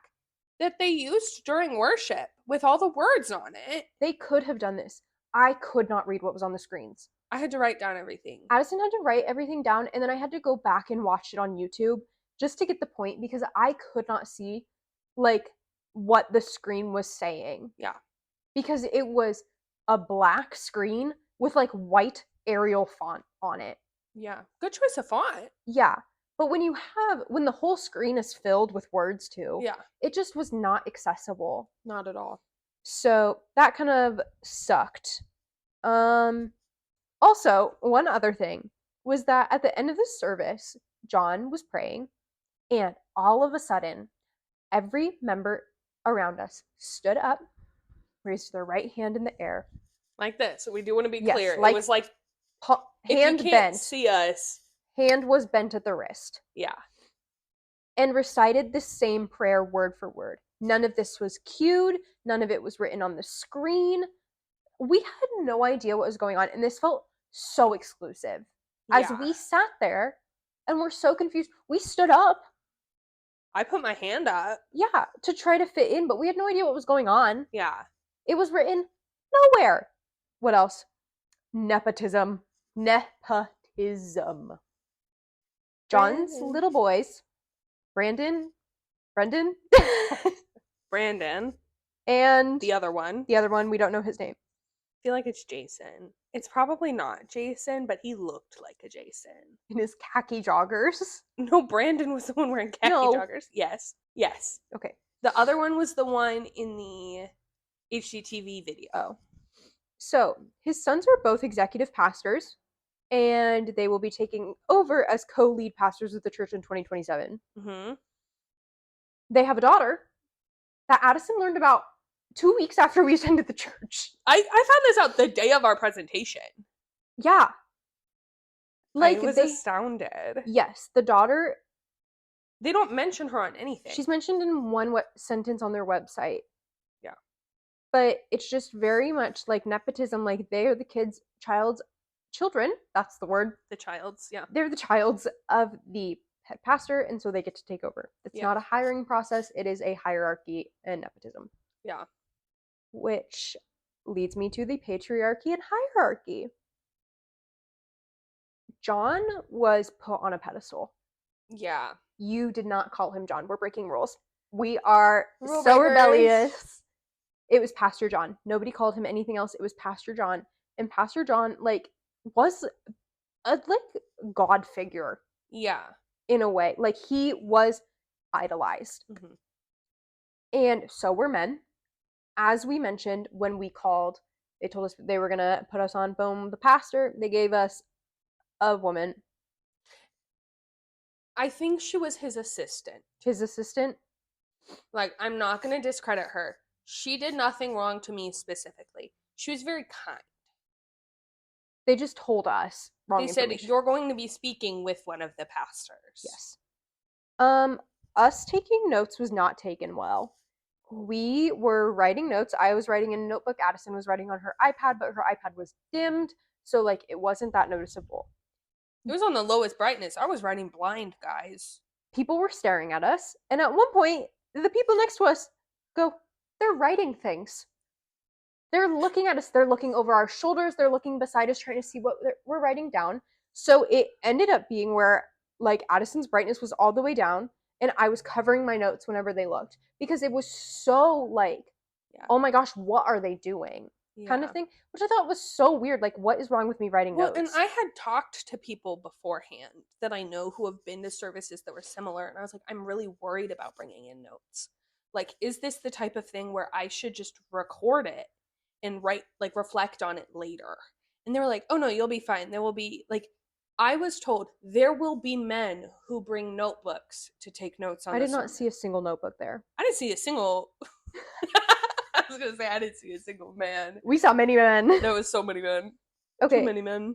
that they used during worship with all the words on it. They could have done this. I could not read what was on the screens. I had to write down everything. Addison had to write everything down, and then I had to go back and watch it on YouTube just to get the point because I could not see, like, what the screen was saying. Yeah. Because it was a black screen with, like, white Arial font on it. Yeah. Good choice of font. Yeah. But when the whole screen is filled with words too, it just was not accessible. Not at all. So that kind of sucked. Also, one other thing was that at the end of the service, John was praying, and all of a sudden, every member around us stood up, raised their right hand in the air. Like this. We do want to be clear. It was like hand if you can't bent. See us. Hand was bent at the wrist. Yeah. And recited the same prayer word for word. None of this was cued. None of it was written on the screen. We had no idea what was going on, and this felt so exclusive. As we sat there and were so confused, we stood up. I put my hand up. Yeah, to try to fit in, but we had no idea what was going on. Yeah. It was written nowhere. What else? Nepotism. John's little boys, Brendan, and the other one, we don't know his name. feel like it's Jason. It's probably not Jason, but he looked like a Jason. In his khaki joggers. No, Brandon was the one wearing khaki No. joggers. Yes. Yes. Okay. The other one was the one in the HGTV video. Oh. So, his sons are both executive pastors, and they will be taking over as co-lead pastors of the church in 2027. Mm-hmm. They have a daughter that Addison learned about 2 weeks after we attended the church. I found this out the day of our presentation. Yeah. Like, I was astounded. Yes, the daughter. They don't mention her on anything. She's mentioned in one sentence on their website. Yeah. But it's just very much like nepotism. Like, they are the children. That's the word. The child's, yeah. They're the childs of the head pastor, and so they get to take over. It's not a hiring process. It is a hierarchy and nepotism. Yeah. Which leads me to the patriarchy and hierarchy. John was put on a pedestal. Yeah. You did not call him John. We're breaking rules. We are Rule so breakers. rebellious. It was Pastor John. Nobody called him anything else. It was Pastor John. And Pastor John, like, was a, God figure. Yeah. In a way. Like, he was idolized. Mm-hmm. And so were men. As we mentioned, when we called, they told us they were going to put us on Boom the Pastor. They gave us a woman. I think she was his assistant. His assistant? Like, I'm not going to discredit her. She did nothing wrong to me specifically. She was very kind. They just told us wrong information. They said, you're going to be speaking with one of the pastors. Yes. Us taking notes was not taken well. We were writing notes. I was writing in a notebook. Addison was writing on her iPad, but her iPad was dimmed, so, like, it wasn't that noticeable. It was on the lowest brightness. I was writing blind, guys. People were staring at us, and at one point, the people next to us go, they're writing things. They're looking at us. They're looking over our shoulders. They're looking beside us, trying to see what we're writing down. So it ended up being where, like, Addison's brightness was all the way down, and I was covering my notes whenever they looked, because it was so, like, oh my gosh, what are they doing? Kind of thing, which I thought was so weird. Like, what is wrong with me writing notes? And I had talked to people beforehand that I know who have been to services that were similar, and I was like, I'm really worried about bringing in notes. Like, is this the type of thing where I should just record it and reflect on it later? And they were like, oh no, you'll be fine. There will be, like, I was told there will be men who bring notebooks to take notes on. I did not see a single notebook there. I didn't see a single. I was gonna say I didn't see a single man. We saw many men. There was so many men. Okay. Too many men.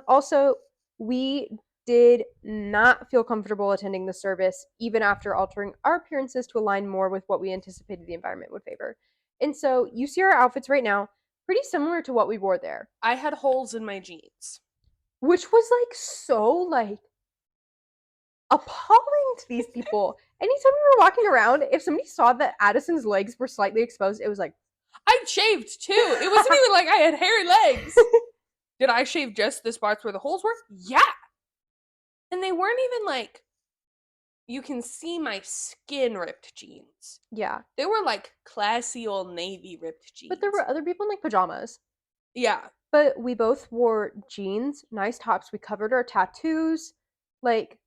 Also, we did not feel comfortable attending the service, even after altering our appearances to align more with what we anticipated the environment would favor. And so, you see our outfits right now, pretty similar to what we wore there. I had holes in my jeans. Which was, like, so, like, appalling to these people. Anytime we were walking around, if somebody saw that Addison's legs were slightly exposed, it was like, I shaved too. It wasn't even like I had hairy legs. Did I shave just the spots where the holes were? Yeah. And they weren't even like, you can see my skin ripped jeans. Yeah. They were like classy old navy ripped jeans. But there were other people in, like, pajamas. Yeah. But we both wore jeans, nice tops. We covered our tattoos. Like,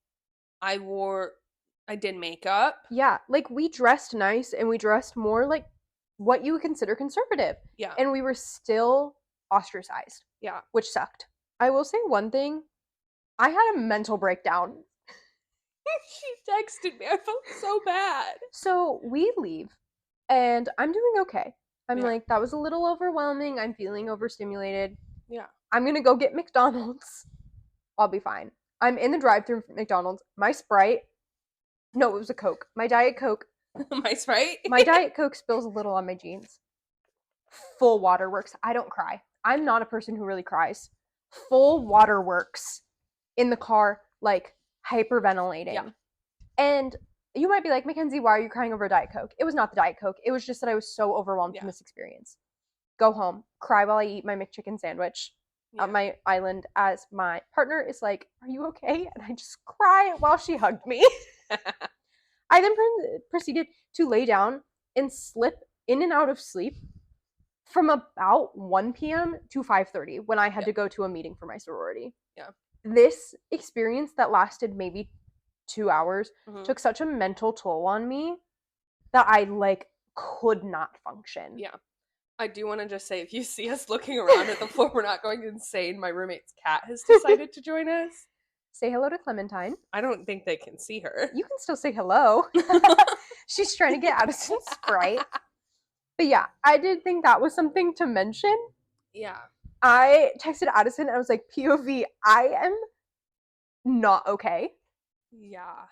I did makeup. Yeah, like, we dressed nice, and we dressed more like what you would consider conservative. Yeah. And we were still ostracized. Yeah. Which sucked. I will say one thing. I had a mental breakdown. She texted me. I felt so bad. So we leave, and I'm doing okay. I'm like, that was a little overwhelming. I'm feeling overstimulated. Yeah. I'm going to go get McDonald's. I'll be fine. I'm in the drive-thru for McDonald's. My Sprite. No, it was a Coke. My Diet Coke. My Sprite? My Diet Coke spills a little on my jeans. Full waterworks. I don't cry. I'm not a person who really cries. Full waterworks in the car, like, hyperventilating. Yeah. And you might be like, Mackenzie, why are you crying over a Diet Coke? It was not the Diet Coke. It was just that I was so overwhelmed from this experience. Go home. Cry while I eat my McChicken sandwich on my island, as my partner is like, are you okay? And I just cry while she hugged me. I then proceeded to lay down and slip in and out of sleep from about 1 p.m. to 5:30 when I had Yeah. to go to a meeting for my sorority. Yeah. This experience that lasted maybe 2 hours Mhm. took such a mental toll on me that I like could not function. Yeah. I do want to just say, if you see us looking around at the floor, we're not going insane. My roommate's cat has decided to join us. Say hello to Clementine. I don't think they can see her. You can still say hello. She's trying to get Addison's Sprite. But yeah, I did think that was something to mention. Yeah. I texted Addison and I was like, POV, I am not okay. Yeah.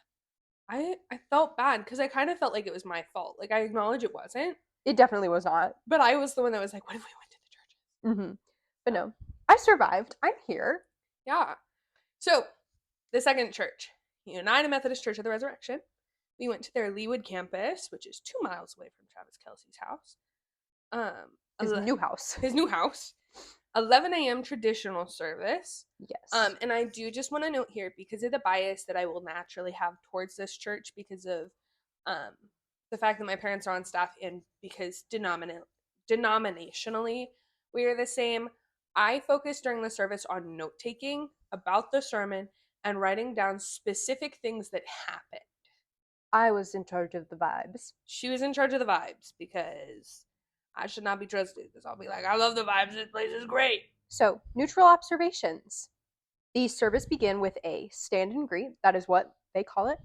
I felt bad because I kind of felt like it was my fault. Like, I acknowledge it wasn't, It definitely was not. but I was the one that was like, what if we went to the churches? Mm-hmm. But no, I survived. I'm here. Yeah. So, the second church, United Methodist Church of the Resurrection. We went to their Leawood campus, which is 2 miles away from Travis Kelsey's house. His new house. His new house. 11 a.m. traditional service. Yes. And I do just want to note here, because of the bias that I will naturally have towards this church because of the fact that my parents are on staff and because denominationally we are the same, I focused during the service on note taking about the sermon and writing down specific things that happened. I was in charge of the vibes. She was in charge of the vibes because I should not be trusted, because I'll be like, I love the vibes, this place is great. So, neutral observations. The service began with a stand and greet. That is what they call it.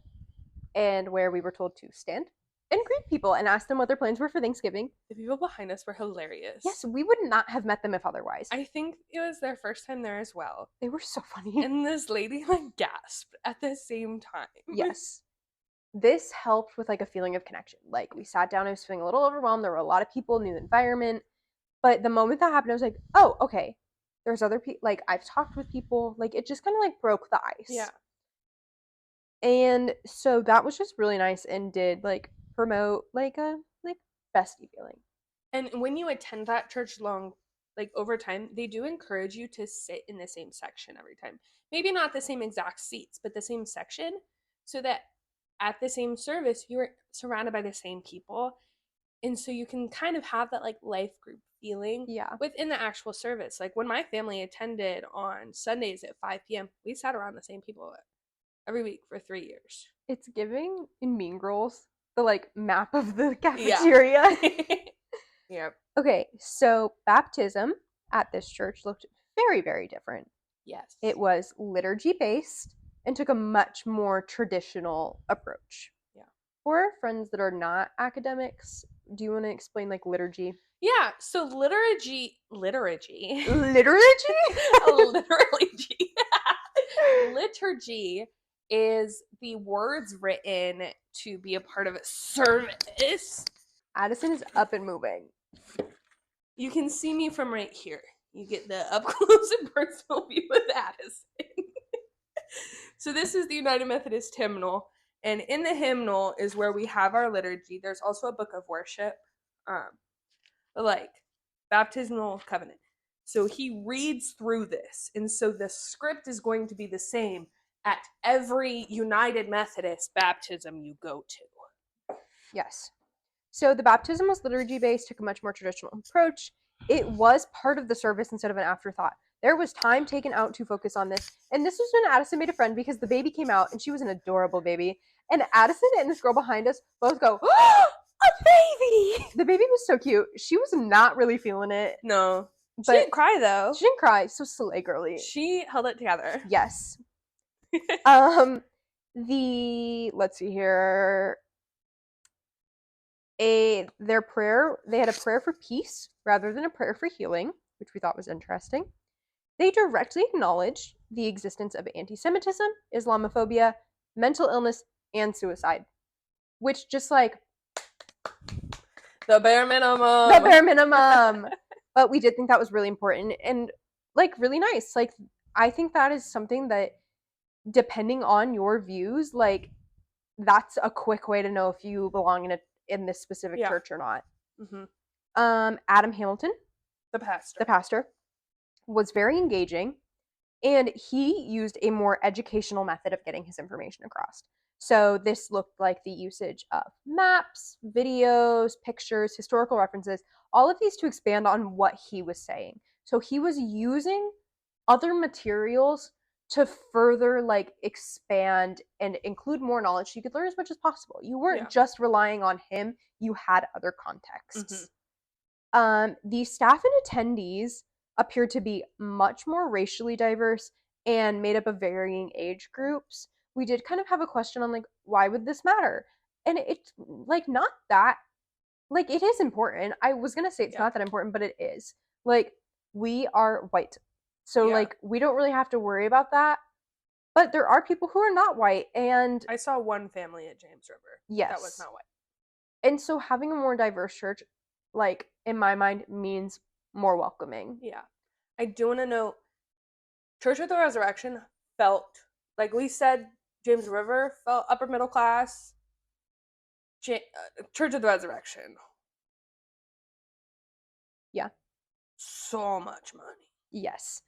And where we were told to stand and greet people and ask them what their plans were for Thanksgiving. The people behind us were hilarious. Yes, we would not have met them if otherwise. I think it was their first time there as well. They were so funny. And this lady like gasped at the same time. Yes. This helped with like a feeling of connection. Like we sat down, I was feeling a little overwhelmed. There were a lot of people, new environment. But the moment that happened, I was like, oh, okay. There's other people. Like I've talked with people. Like it just kind of like broke the ice. Yeah. And so that was just really nice and did like promote like a like bestie feeling. And when you attend that church long, like over time, they do encourage you to sit in the same section every time. Maybe not the same exact seats, but the same section, so that at the same service, you're surrounded by the same people. And so you can kind of have that like life group feeling within the actual service. Like when my family attended on Sundays at 5 p.m., we sat around the same people every week for 3 years. It's giving in Mean Girls the like map of the cafeteria. Yeah. Yep. Okay, so baptism at this church looked very, very different. Yes. It was liturgy based and took a much more traditional approach. Yeah. For our friends that are not academics, do you want to explain like liturgy? Yeah, so liturgy Liturgy? Liturgy is the words written to be a part of a service. Addison is up and moving. You can see me from right here. You get the up close and personal view with Addison. So this is the United Methodist hymnal, and in the hymnal is where we have our liturgy. There's also a book of worship, like baptismal covenant. So he reads through this, and so the script is going to be the same at every United Methodist baptism you go to. Yes. So the baptism was liturgy based, took a much more traditional approach. It was part of the service instead of an afterthought. There was time taken out to focus on this. And this was when Addison made a friend because the baby came out and she was an adorable baby. And Addison and this girl behind us both go, oh, a baby! The baby was so cute. She was not really feeling it. No. She didn't cry though. She didn't cry. So slay girly. She held it together. Yes. Let's see here. They had a prayer for peace rather than a prayer for healing, which we thought was interesting. They directly acknowledged the existence of anti-Semitism, Islamophobia, mental illness, and suicide, which just like the bare minimum. But we did think that was really important and like really nice. Like I think that is something that, depending on your views, like that's a quick way to know if you belong in this specific church or not. Mm-hmm. Adam Hamilton, the pastor, was very engaging, and he used a more educational method of getting his information across. So this looked like the usage of maps, videos, pictures, historical references, All of these to expand on what he was saying. So he was using other materials to further like expand and include more knowledge so you could learn as much as possible. You weren't just relying on him, you had other contexts. The staff and attendees appeared to be much more racially diverse and made up of varying age groups. We did kind of have a question on like, why would this matter? And it's like not that, like, it is important. I was gonna say it's not that important, but it is. Like, we are white, so like we don't really have to worry about that. But there are people who are not white, and I saw one family at James River that was not white. And so having a more diverse church, like, in my mind, means more welcoming. Yeah. I do want to note, Church of the Resurrection felt, like we said, James River felt upper middle class. Church of the Resurrection. Yeah. So much money. Yes.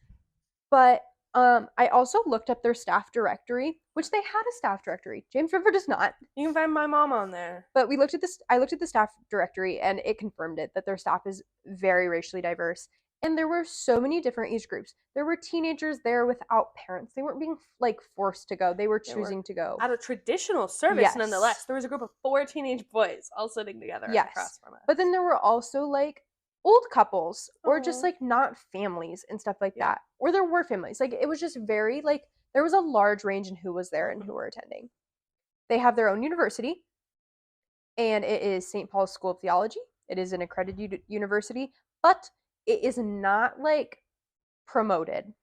But I also looked up their staff directory, which they had a staff directory. James River does not. You can find my mom on there. But we looked at this. I looked at the staff directory, and it confirmed it that their staff is very racially diverse. And there were so many different age groups. There were teenagers there without parents. They weren't being like forced to go. They were choosing to go. At a traditional service, nonetheless. There was a group of 4 teenage boys all sitting together across from us. But then there were also like old couples or just like not families and stuff like that. Or there were families. Like it was just very like there was a large range in who was there and who were attending. They have their own university, and it is St. Paul's School of Theology. It is an accredited university, but it is not like promoted.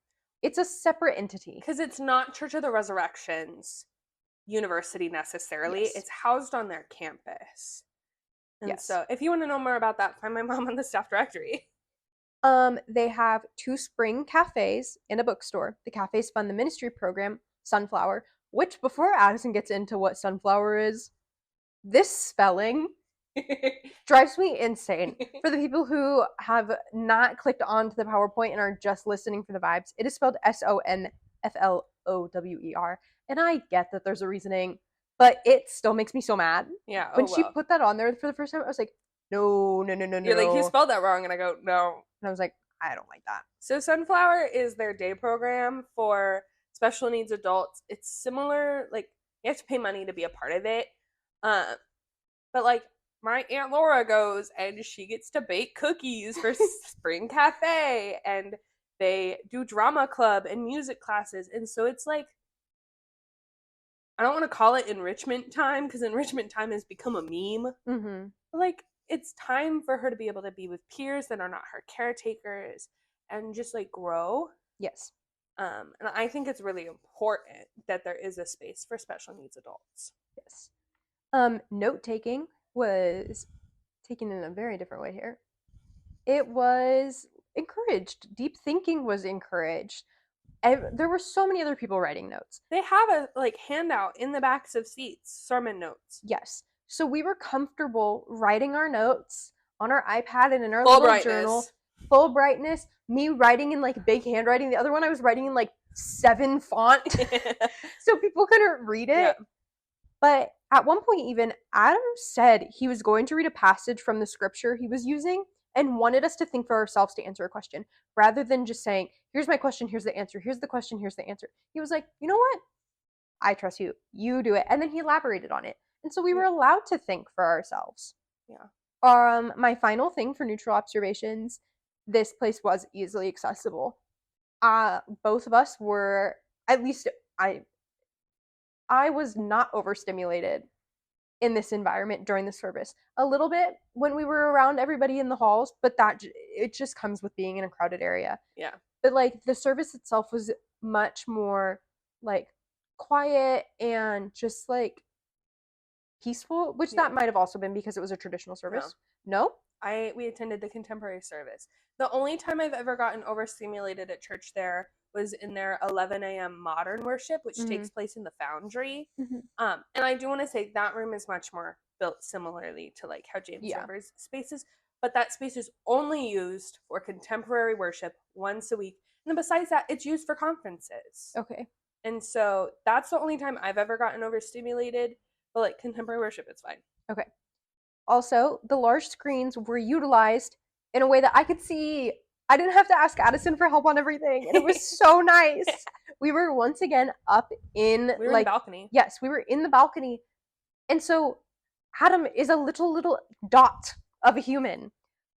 It's a separate entity. Because it's not Church of the Resurrection's university necessarily. It's housed on their campus. And so if you want to know more about that, find my mom on the staff directory. They have 2 spring cafes and a bookstore. The cafes fund the ministry program, Sunflower, which before Addison gets into what Sunflower is, this spelling drives me insane. For the people who have not clicked onto the PowerPoint and are just listening for the vibes, it is spelled Sonflower. And I get that there's a reasoning, but it still makes me so mad. Yeah. When she put that on there for the first time, I was like, no. You're like, you spelled that wrong. And I go, no. And I was like, I don't like that. So Sunflower is their day program for special needs adults. It's similar, like, you have to pay money to be a part of it. But, like, my Aunt Laura goes and she gets to bake cookies for Spring Cafe. And they do drama club and music classes. And so it's like, I don't want to call it enrichment time because enrichment time has become a meme. But like, it's time for her to be able to be with peers that are not her caretakers and just like grow. Yes. And I think it's really important that there is a space for special needs adults. Yes. Note taking was taken in a very different way here. It was encouraged. Deep thinking was encouraged. There were so many other people writing notes. They have a like handout in the backs of seats, sermon notes. Yes. So we were comfortable writing our notes on our iPad and in our little journal. Full brightness. Me writing in like big handwriting. The other one I was writing in like 7 font. So people couldn't read it. Yeah. But at one point even, Adam said he was going to read a passage from the scripture he was using and wanted us to think for ourselves to answer a question, rather than just saying, here's my question, here's the answer, here's the question, here's the answer. He was like, you know what? I trust you. You do it. And then he elaborated on it. And so we were allowed to think for ourselves. Yeah. My final thing for neutral observations, this place was easily accessible. Both of us were, at least I was not overstimulated in this environment during the service. A little bit when we were around everybody in the halls, but it just comes with being in a crowded area. Yeah. But like the service itself was much more like quiet and just like peaceful, which that might have also been because it was a traditional service. No? We attended the contemporary service. The only time I've ever gotten overstimulated at church there was in their 11 a.m. modern worship, which takes place in the Foundry. And I do want to say that room is much more built similarly to like how James River's space is, but that space is only used for contemporary worship once a week. And then besides that, it's used for conferences. Okay. And so that's the only time I've ever gotten overstimulated, but like contemporary worship, it's fine. Okay. Also, the large screens were utilized in a way that I could see. I didn't have to ask Addison for help on everything, and it was so nice. We were once again up in We were in the balcony. Yes, we were in the balcony. And so Adam is a little dot of a human.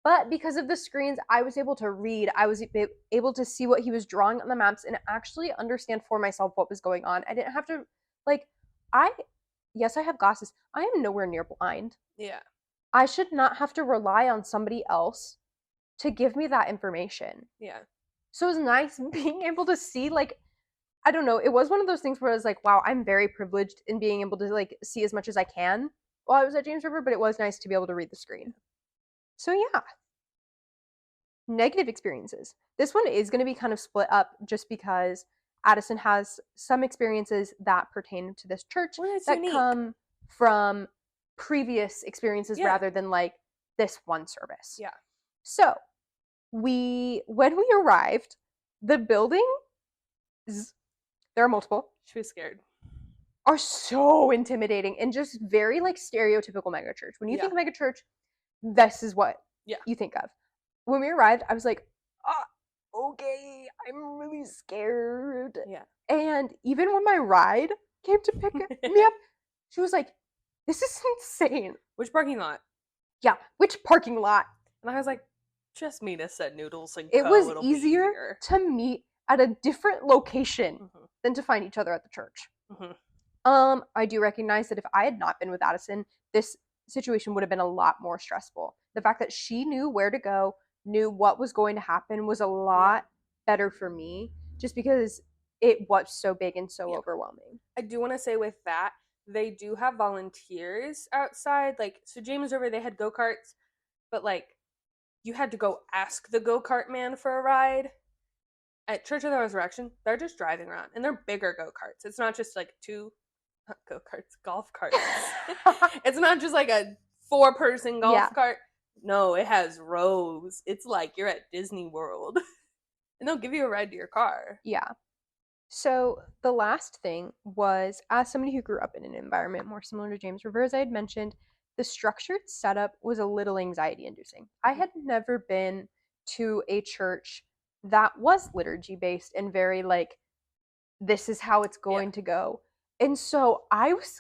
But because of the screens, I was able to read. I was able to see what he was drawing on the maps and actually understand for myself what was going on. I didn't have to, yes, I have glasses. I am nowhere near blind. Yeah. I should not have to rely on somebody else to give me that information. Yeah. So it was nice being able to see, I don't know, it was one of those things where I was like, wow, I'm very privileged in being able to see as much as I can while I was at James River, but it was nice to be able to read the screen. So yeah. Negative experiences. This one is going to be kind of split up just because Addison has some experiences that pertain to this church that unique. come from previous experiences rather than this one service. Yeah. So when we arrived, the building, there are multiple. She was scared. Are so intimidating and just very stereotypical megachurch. When you think megachurch, this is what you think of. When we arrived, I was like, okay, I'm really scared. Yeah. And even when my ride came to pick me up, she was like, this is insane. Which parking lot? Yeah, which parking lot? And I was like, just meet us at Noodles and It was easier to meet at a different location than to find each other at the church. I do recognize that if I had not been with Addison, this situation would have been a lot more stressful. The fact that she knew where to go, knew what was going to happen was a lot better for me, just because it was so big and so overwhelming. I do want to say with that, they do have volunteers outside. So James River, they had go-karts, but you had to go ask the go-kart man for a ride. At Church of the Resurrection, they're just driving around, and they're bigger go-karts. It's not just two go-karts, golf carts. It's not just a 4-person golf cart. No, it has rows. It's like you're at Disney World. And they'll give you a ride to your car. Yeah. So the last thing was, as somebody who grew up in an environment more similar to James River, as I had mentioned, the structured setup was a little anxiety-inducing. I had never been to a church that was liturgy-based and very this is how it's going to go. And so I was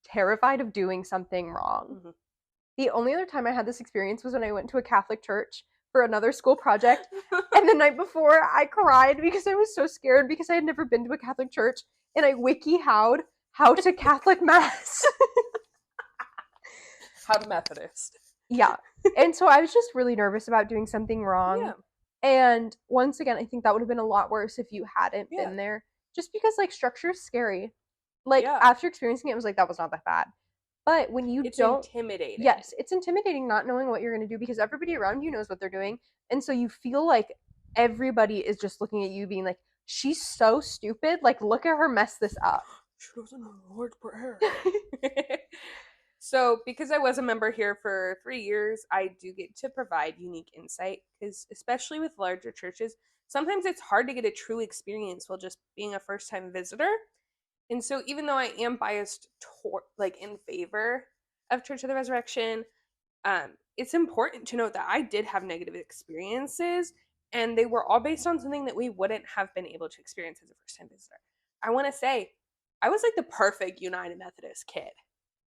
terrified of doing something wrong. The only other time I had this experience was when I went to a Catholic church for another school project. And the night before, I cried because I was so scared because I had never been to a Catholic church. And I wiki-how'd how to Catholic Mass. How to Methodist. Yeah. And so I was just really nervous about doing something wrong. Yeah. And once again, I think that would have been a lot worse if you hadn't been there. Just because structure is scary. After experiencing it, it was that was not that bad. But when you it's intimidating. Yes, it's intimidating not knowing what you're going to do because everybody around you knows what they're doing. And so you feel like everybody is just looking at you being like, she's so stupid. Look at her mess this up. She doesn't know the Lord's Prayer. So because I was a member here for 3 years, I do get to provide unique insight because especially with larger churches, sometimes it's hard to get a true experience while just being a first-time visitor. And so even though I am biased in favor of Church of the Resurrection, it's important to note that I did have negative experiences, and they were all based on something that we wouldn't have been able to experience as a first-time visitor. I want to say, I was the perfect United Methodist kid,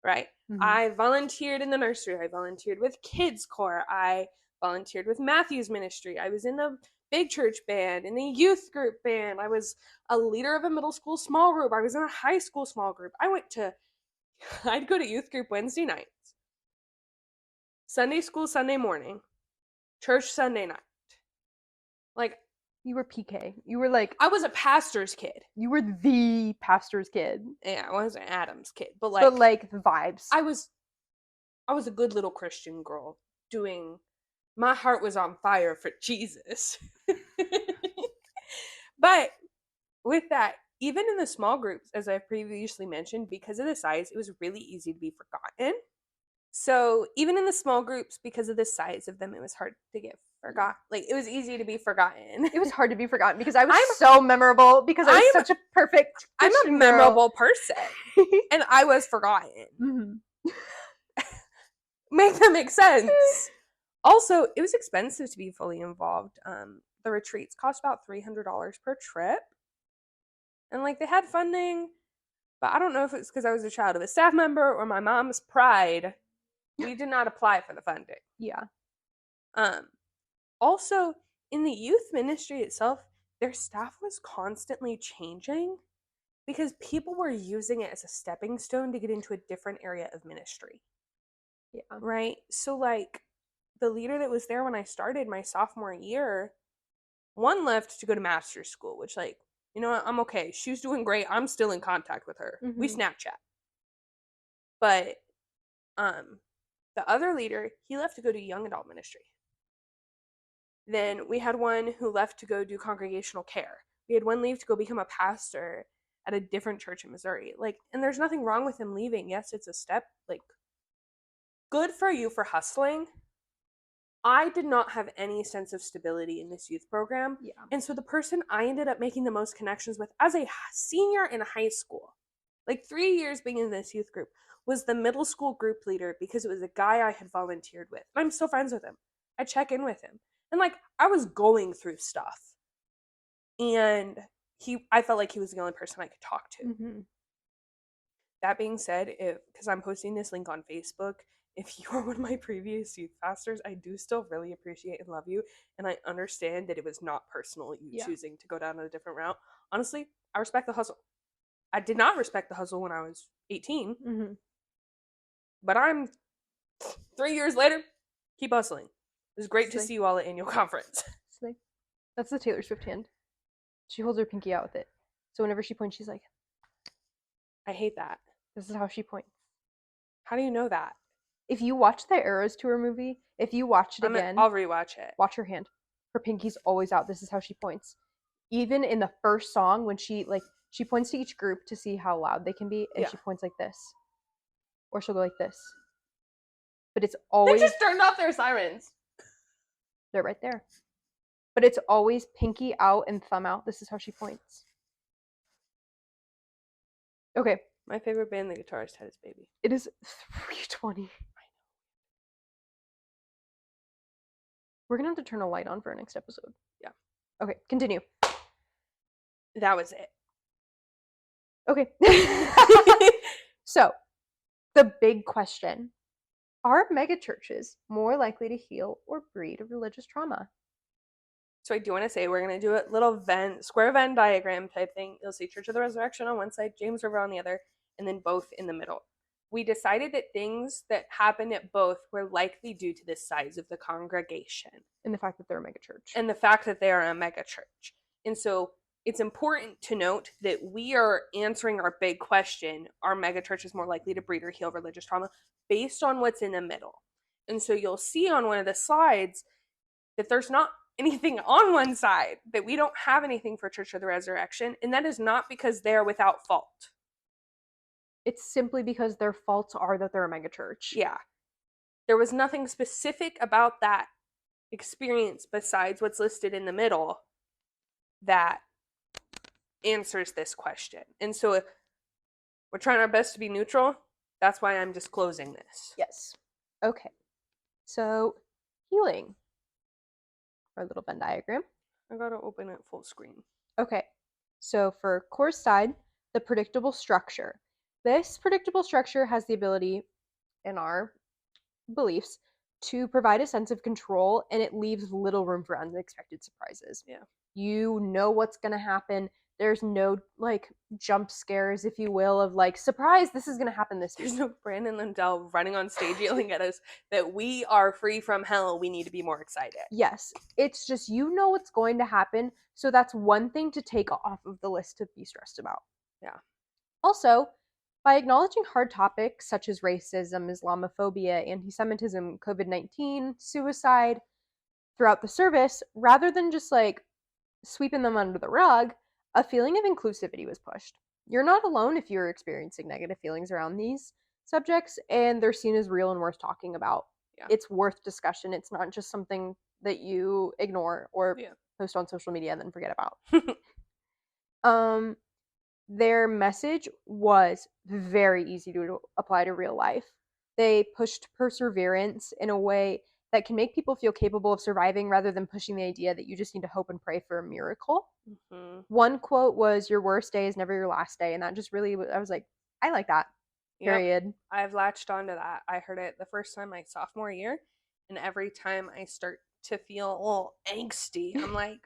right? I volunteered in the nursery. I volunteered with Kids Corps. I volunteered with Matthew's ministry. I was in the big church band, in the youth group band. I was a leader of a middle school small group. I was in a high school small group. I'd go to youth group Wednesday nights, Sunday school Sunday morning, church Sunday night. You were PK. You were I was a pastor's kid. You were the pastor's kid. Yeah, I wasn't Adam's kid, but the vibes. I was a good little Christian girl doing. My heart was on fire for Jesus. But with that, even in the small groups, as I've previously mentioned, because of the size, it was really easy to be forgotten. So even in the small groups, because of the size of them, it was hard to get forgotten. It was easy to be forgotten. It was hard to be forgotten because I'm so memorable because I'm such a perfect I'm a memorable person. And I was forgotten. Make that make sense. Also, it was expensive to be fully involved. The retreats cost about $300 per trip. And like they had funding, but I don't know if it's because I was a child of a staff member or my mom's pride. We did not apply for the funding. Yeah. Um, Also, in the youth ministry itself, their staff was constantly changing because people were using it as a stepping stone to get into a different area of ministry. Yeah. Right? So, like, the leader that was there when I started my sophomore year, one left to go to master's school, which, like, you know what? I'm okay. She's doing great. I'm still in contact with her. We Snapchat. But the other leader, he left to go to young adult ministry. Then we had one who left to go do congregational care. We had one leave to go become a pastor at a different church in Missouri. Like, and there's nothing wrong with him leaving. Yes, it's a step. Like, good for you for hustling. I did not have any sense of stability in this youth program. Yeah. And so the person I ended up making the most connections with as a senior in high school, like 3 years being in this youth group, was the middle school group leader because it was a guy I had volunteered with. And I'm still friends with him. I check in with him. And like I was going through stuff. And I felt like he was the only person I could talk to. Mm-hmm. That being said, because I'm posting this link on Facebook, if you are one of my previous youth pastors, I do still really appreciate and love you. And I understand that it was not personal, you choosing to go down a different route. Honestly, I respect the hustle. I did not respect the hustle when I was 18. Mm-hmm. But I'm 3 years later, keep hustling. It was great to see you all at annual conference. That's the Taylor Swift hand. She holds her pinky out with it. So whenever she points, she's like, I hate that. this is how she points. How do you know that? If you watch the Eras Tour movie, if you watch it again, I'll rewatch it. Watch her hand. Her pinky's always out. This is how she points. Even in the first song, when she points to each group to see how loud they can be, and she points like this. Or she'll go like this. But it's always... They just turned off their sirens. They're right there. But it's always pinky out and thumb out. This is how she points. Okay. My favorite band, The Guitarist, had his baby. It is 3:20. We're going to have to turn a light on for our next episode. Yeah. Okay, continue. That was it. Okay. So, the big question. Are megachurches more likely to heal or breed religious trauma? So I do want to say we're going to do a little square Venn diagram type thing. You'll see Church of the Resurrection on one side, James River on the other, and then both in the middle. We decided that things that happen at both were likely due to the size of the congregation. And the fact that they're a megachurch. And the fact that they are a megachurch. And so it's important to note that we are answering our big question, are megachurches more likely to breed or heal religious trauma, based on what's in the middle. And so you'll see on one of the slides that there's not anything on one side, that we don't have anything for Church of the Resurrection, and that is not because they're without fault. It's simply because their faults are that they're a megachurch. Yeah. There was nothing specific about that experience besides what's listed in the middle that answers this question. And so if we're trying our best to be neutral, that's why I'm disclosing this. Yes. Okay. So, healing. Our little Venn diagram. I gotta open it full screen. Okay. So for course side, the predictable structure. This predictable structure has the ability, in our beliefs, to provide a sense of control, and it leaves little room for unexpected surprises. Yeah. You know what's going to happen. There's no, like, jump scares, if you will, of, like, surprise, this is going to happen this week. There's no Brandon Lindell running on stage yelling at us that we are free from hell. We need to be more excited. Yes. It's just, you know what's going to happen, so that's one thing to take off of the list to be stressed about. Yeah. Also, by acknowledging hard topics such as racism, Islamophobia, anti-Semitism, COVID-19, suicide throughout the service, rather than just, like, sweeping them under the rug, a feeling of inclusivity was pushed. You're not alone if you're experiencing negative feelings around these subjects, and they're seen as real and worth talking about. Yeah. It's worth discussion. It's not just something that you ignore or post on social media and then forget about. Their message was very easy to apply to real life. They pushed perseverance in a way that can make people feel capable of surviving rather than pushing the idea that you just need to hope and pray for a miracle. Mm-hmm. One quote was, "Your worst day is never your last day," and that just really, I was like, I like that. Yep. Period. I've latched onto that. I heard it the first time my sophomore year, and every time I start to feel a little angsty, I'm like,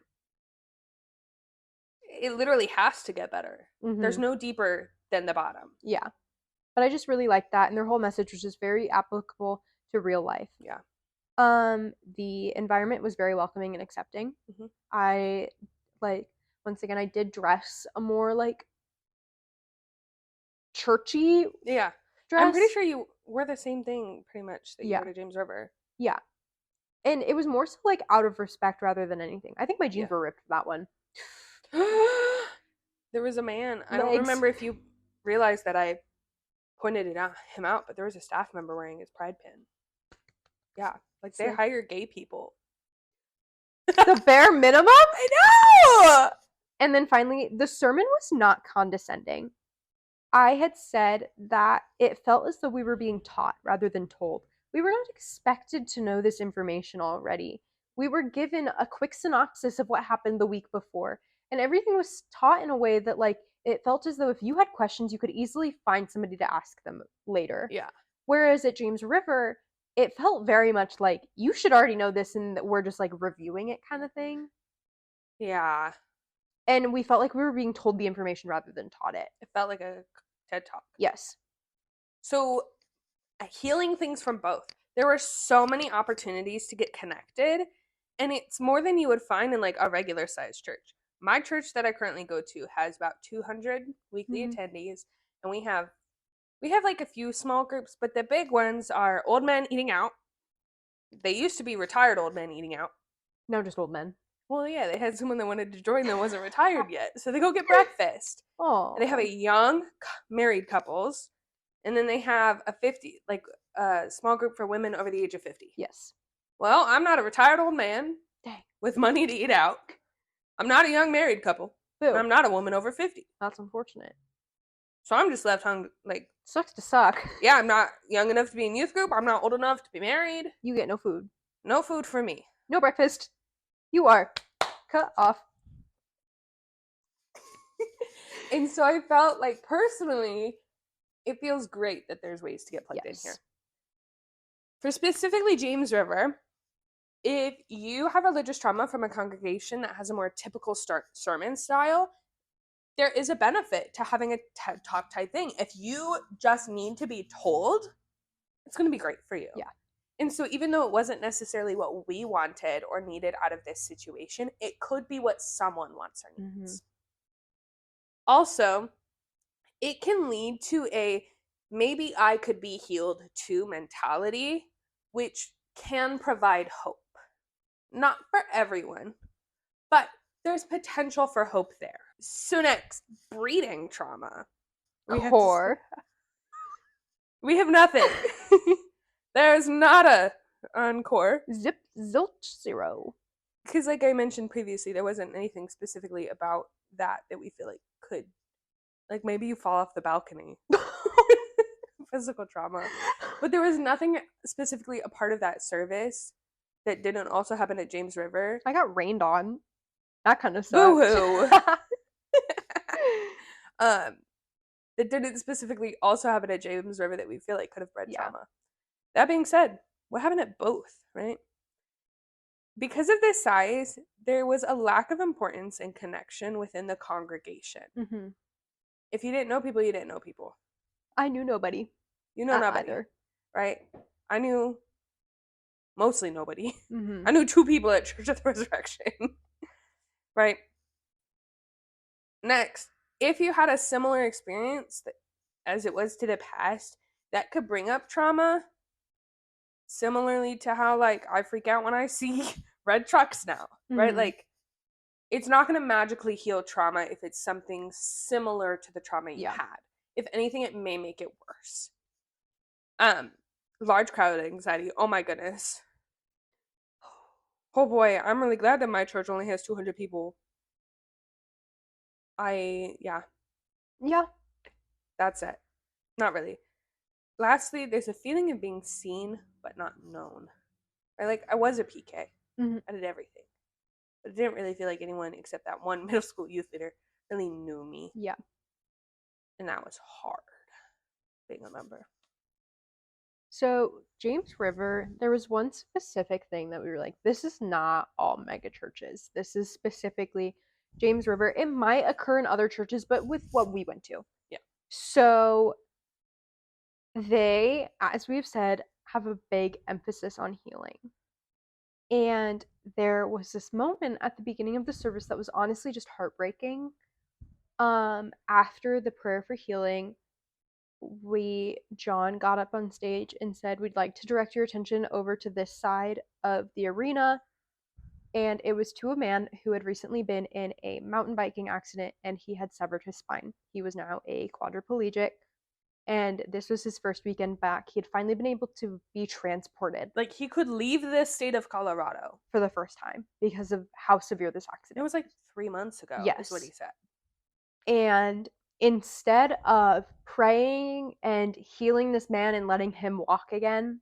it literally has to get better. There's Mm-hmm. no deeper than the bottom. Yeah. But I just really liked that, and their whole message was just very applicable to real life. Yeah. The environment was very welcoming and accepting. Mm-hmm. I like once again I did dress a more like churchy Yeah. I'm dress. pretty sure you wore the same thing pretty much that you Yeah. wore to James River. Yeah. And it was more so like out of respect rather than anything. I think my jeans Yeah. were ripped for that one. There was a man. I don't Legs. remember if you realized that I pointed him out, but there was a staff member wearing his pride pin. Yeah. Like they hire gay people. The bare minimum? I know! And then finally, the sermon was not condescending. I had said that it felt as though we were being taught rather than told. We were not expected to know this information already. We were given a quick synopsis of what happened the week before, and everything was taught in a way that, like, it felt as though if you had questions, you could easily find somebody to ask them later. Yeah. Whereas at James River, it felt very much like you should already know this and we're just like reviewing it kind of thing. Yeah. And we felt like we were being told the information rather than taught it. It felt like a TED Talk. Yes. So, healing things from both. There were so many opportunities to get connected, and it's more than you would find in like a regular sized church. My church that I currently go to has about 200 weekly attendees, and we have like a few small groups, but the big ones are old men eating out. They used to be retired old men eating out. No, just old men. Well, yeah, they had someone that wanted to join that wasn't retired yet, so they go get breakfast. Oh. They have a young married couples, and then they have a 50 like a small group for women over the age of 50. Yes. Well, I'm not a retired old man Dang. with money to eat out. I'm not a young married couple. Boo. I'm not a woman over 50. That's unfortunate. So I'm just left hung like Sucks to suck. yeah, I'm not young enough to be in youth group. I'm not old enough to be married. You get no food. No food for me. No breakfast. You are cut off. And so I felt like personally, it feels great that there's ways to get plugged in here. For specifically James River, if you have religious trauma from a congregation that has a more typical sermon style, there is a benefit to having a TED Talk type thing. If you just need to be told, it's going to be great for you. Yeah. And so even though it wasn't necessarily what we wanted or needed out of this situation, it could be what someone wants or needs. Also, it can lead to a maybe I could be healed too mentality, which can provide hope. Not for everyone, but there's potential for hope there. So next, breeding trauma. We have nothing. There's nada on core. Zip zilch zero. Because like I mentioned previously, there wasn't anything specifically about that we feel like could, like maybe you fall off the balcony. Physical trauma. But there was nothing specifically a part of that service that didn't also happen at James River. I got rained on. That kind of sucks. Boo-hoo. That didn't specifically also happen at James River that we feel like could have bred trauma. That being said, what happened at both, right? Because of this size, there was a lack of importance and connection within the congregation. Mm-hmm. If you didn't know people, you didn't know people. I knew nobody. You know nobody, either. Right? I knew mostly nobody. Mm-hmm. I knew 2 people at Church of the Resurrection. Right? Next, if you had a similar experience as it was to the past, that could bring up trauma. Similarly to how, like, I freak out when I see red trucks now, right? Like, it's not going to magically heal trauma if it's something similar to the trauma you had. If anything, it may make it worse. Large crowd anxiety. Oh my goodness. Oh boy, I'm really glad that my church only has 200 people. Yeah. That's it. Not really. Lastly, there's a feeling of being seen but not known. Or like I was a PK. Mhm. I did everything. But it didn't really feel like anyone except that one middle school youth leader really knew me. Yeah. And that was hard being a member. So, James River, there was one specific thing that we were like, this is not all mega churches. This is specifically James River. It might occur in other churches, but with what we went to. Yeah. So, they, as we've said, have a big emphasis on healing. And there was this moment at the beginning of the service that was honestly just heartbreaking. After the prayer for healing, John got up on stage and said, "We'd like to direct your attention over to this side of the arena." And it was to a man who had recently been in a mountain biking accident and he had severed his spine. He was now a quadriplegic, and this was his first weekend back. He had finally been able to be transported Like he could leave the state of Colorado. for the first time because of how severe this It accident. was like 3 months ago, is what he Yes. said. And instead of praying and healing this man and letting him walk again,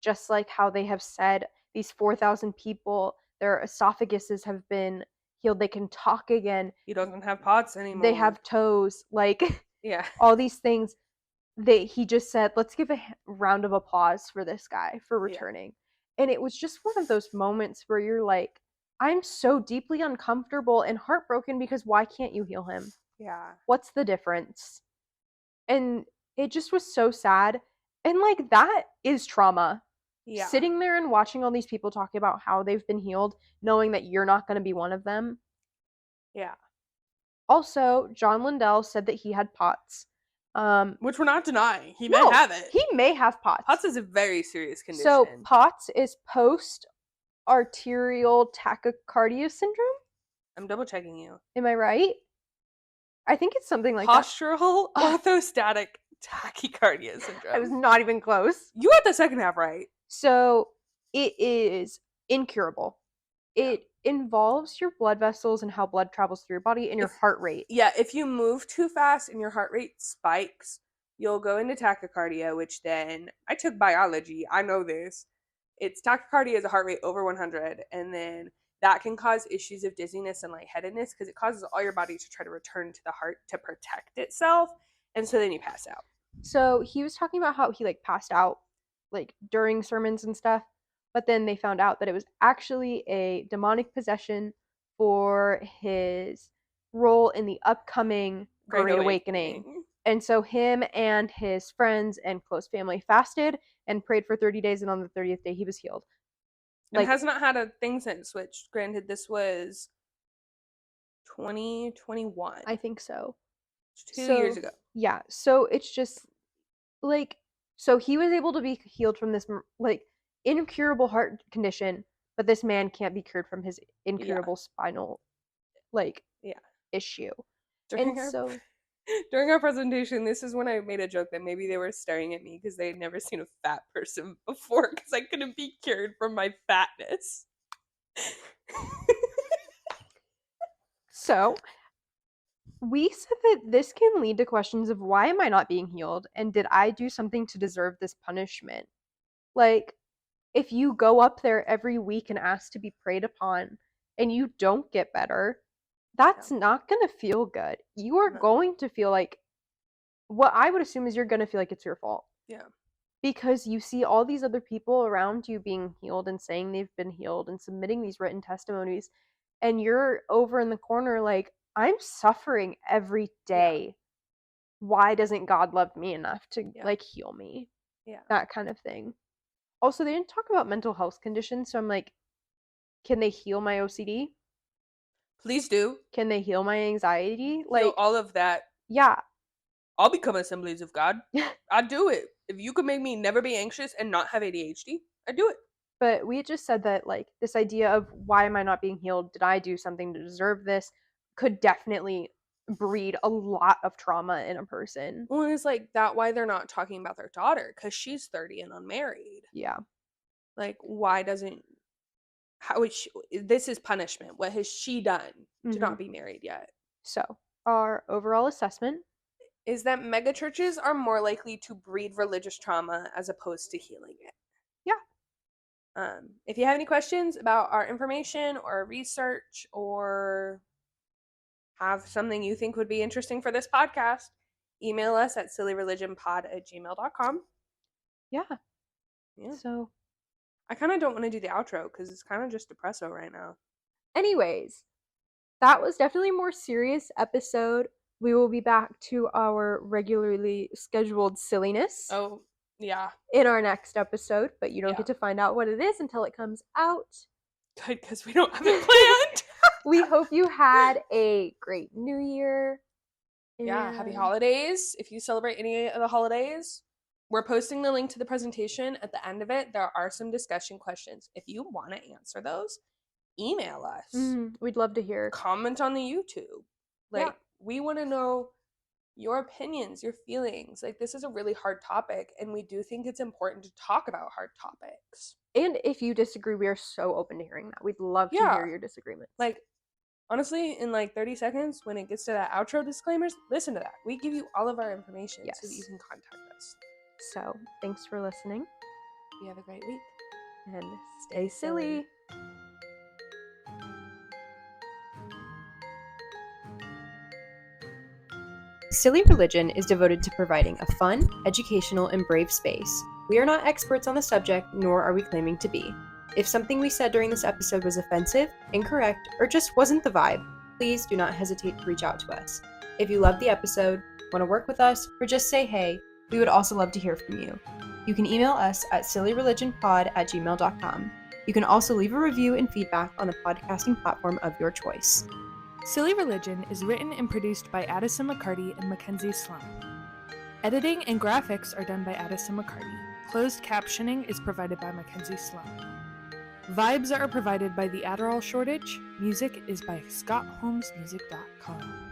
just like how they have said these 4,000 people, their esophaguses have been healed, they can talk again, He doesn't have POTS they anymore. have toes, like Yeah. all these things. He just said, let's give a round of applause for this guy for returning. Yeah. And it was just one of those moments where you're like, I'm so deeply uncomfortable and heartbroken because why can't you heal him? Yeah. What's the difference? And it just was so sad. And like that is trauma. Yeah. Sitting there and watching all these people talk about how they've been healed, knowing that you're not going to be one of them. Yeah. Also, John Lindell said that he had POTS. Which we're not denying. He may have it. He may have POTS. POTS is a very serious condition. So POTS is post arterial tachycardia syndrome. I'm double checking you. Am I right? I think it's something like Postural orthostatic tachycardia syndrome. I was not even close. You got the second half right. So it is incurable. Yeah. It involves your blood vessels and how blood travels through your body and your heart rate. Yeah, if you move too fast and your heart rate spikes, you'll go into tachycardia, which then I took biology. I know this. It's tachycardia is a heart rate over 100, and then that can cause issues of dizziness and lightheadedness because it causes all your body to try to return to the heart to protect itself, and so then you pass out. So he was talking about how he like passed out like during sermons and stuff, but then they found out that it was actually a demonic possession for his role in the upcoming Great Awakening. And so him and his friends and close family fasted and prayed for 30 days, and on the 30th day he was healed. And has not had a thing since, which granted this was 2021. I think so. 2 years ago. Yeah. So it's just like, so he was able to be healed from this like incurable heart condition, but this man can't be cured from his incurable spinal like issue. During our presentation, this is when I made a joke that maybe they were staring at me because they had never seen a fat person before because I couldn't be cured from my fatness. So we said that this can lead to questions of why am I not being healed and did I do something to deserve this punishment? Like, if you go up there every week and ask to be prayed upon and you don't get better, that's not going to feel good. You are going to feel like, what I would assume is you're going to feel like it's your fault. Yeah. Because you see all these other people around you being healed and saying they've been healed and submitting these written testimonies, and you're over in the corner like, I'm suffering every day. Yeah. Why doesn't God love me enough to like heal me? Yeah. That kind of thing. Also, they didn't talk about mental health conditions, so I'm like, can they heal my OCD? Please do. Can they heal my anxiety? Like all of that. Yeah. I'll become Assemblies of God. I'd do it. If you could make me never be anxious and not have ADHD, I'd do it. But we just said that like this idea of why am I not being healed? Did I do something to deserve this? Could definitely breed a lot of trauma in a person. Well, it's like that why they're not talking about their daughter because she's 30 and unmarried. Yeah. Like, why doesn't how is she, this is punishment. What has she done to not be married yet? So our overall assessment is that megachurches are more likely to breed religious trauma as opposed to healing it. Yeah. If you have any questions about our information or research or have something you think would be interesting for this podcast, email us at sillyreligionpod@gmail.com. Yeah. Yeah. So, I kind of don't want to do the outro because it's kind of just depresso right now. anyways, that was definitely a more serious episode. We will be back to our regularly scheduled silliness Oh, yeah. in our next episode, but you don't Yeah. get to find out what it is until it comes out. Good, because we don't have it planned. We hope you had a great new year. Yeah, happy and- holidays. If you celebrate any of the holidays, we're posting the link to the presentation at the end of it. There are some discussion questions. If you want to answer those, email us. We'd love to hear. Comment on the YouTube. Like, Yeah. we want to know your opinions, your feelings. Like, this is a really hard topic, and we do think it's important to talk about hard topics. And if you disagree, we are so open to hearing that. We'd love to hear your disagreements. Like, honestly, in like 30 seconds, when it gets to that outro disclaimers, listen to that. We give you all of our information so that you Yes. can contact us. So, thanks for listening, You have a great week. and stay silly. Silly Religion is devoted to providing a fun, educational, and brave space. We are not experts on the subject, nor are we claiming to be. If something we said during this episode was offensive, incorrect, or just wasn't the vibe, please do not hesitate to reach out to us. If you loved the episode, want to work with us, or just say hey, we would also love to hear from you. You can email us at sillyreligionpod@gmail.com. You can also leave a review and feedback on the podcasting platform of your choice. Silly Religion is written and produced by Addison McCarty and Mackenzie Slump. Editing and graphics are done by Addison McCarty. Closed captioning is provided by Mackenzie Slump. Vibes are provided by the Adderall Shortage. Music is by ScottHolmesMusic.com.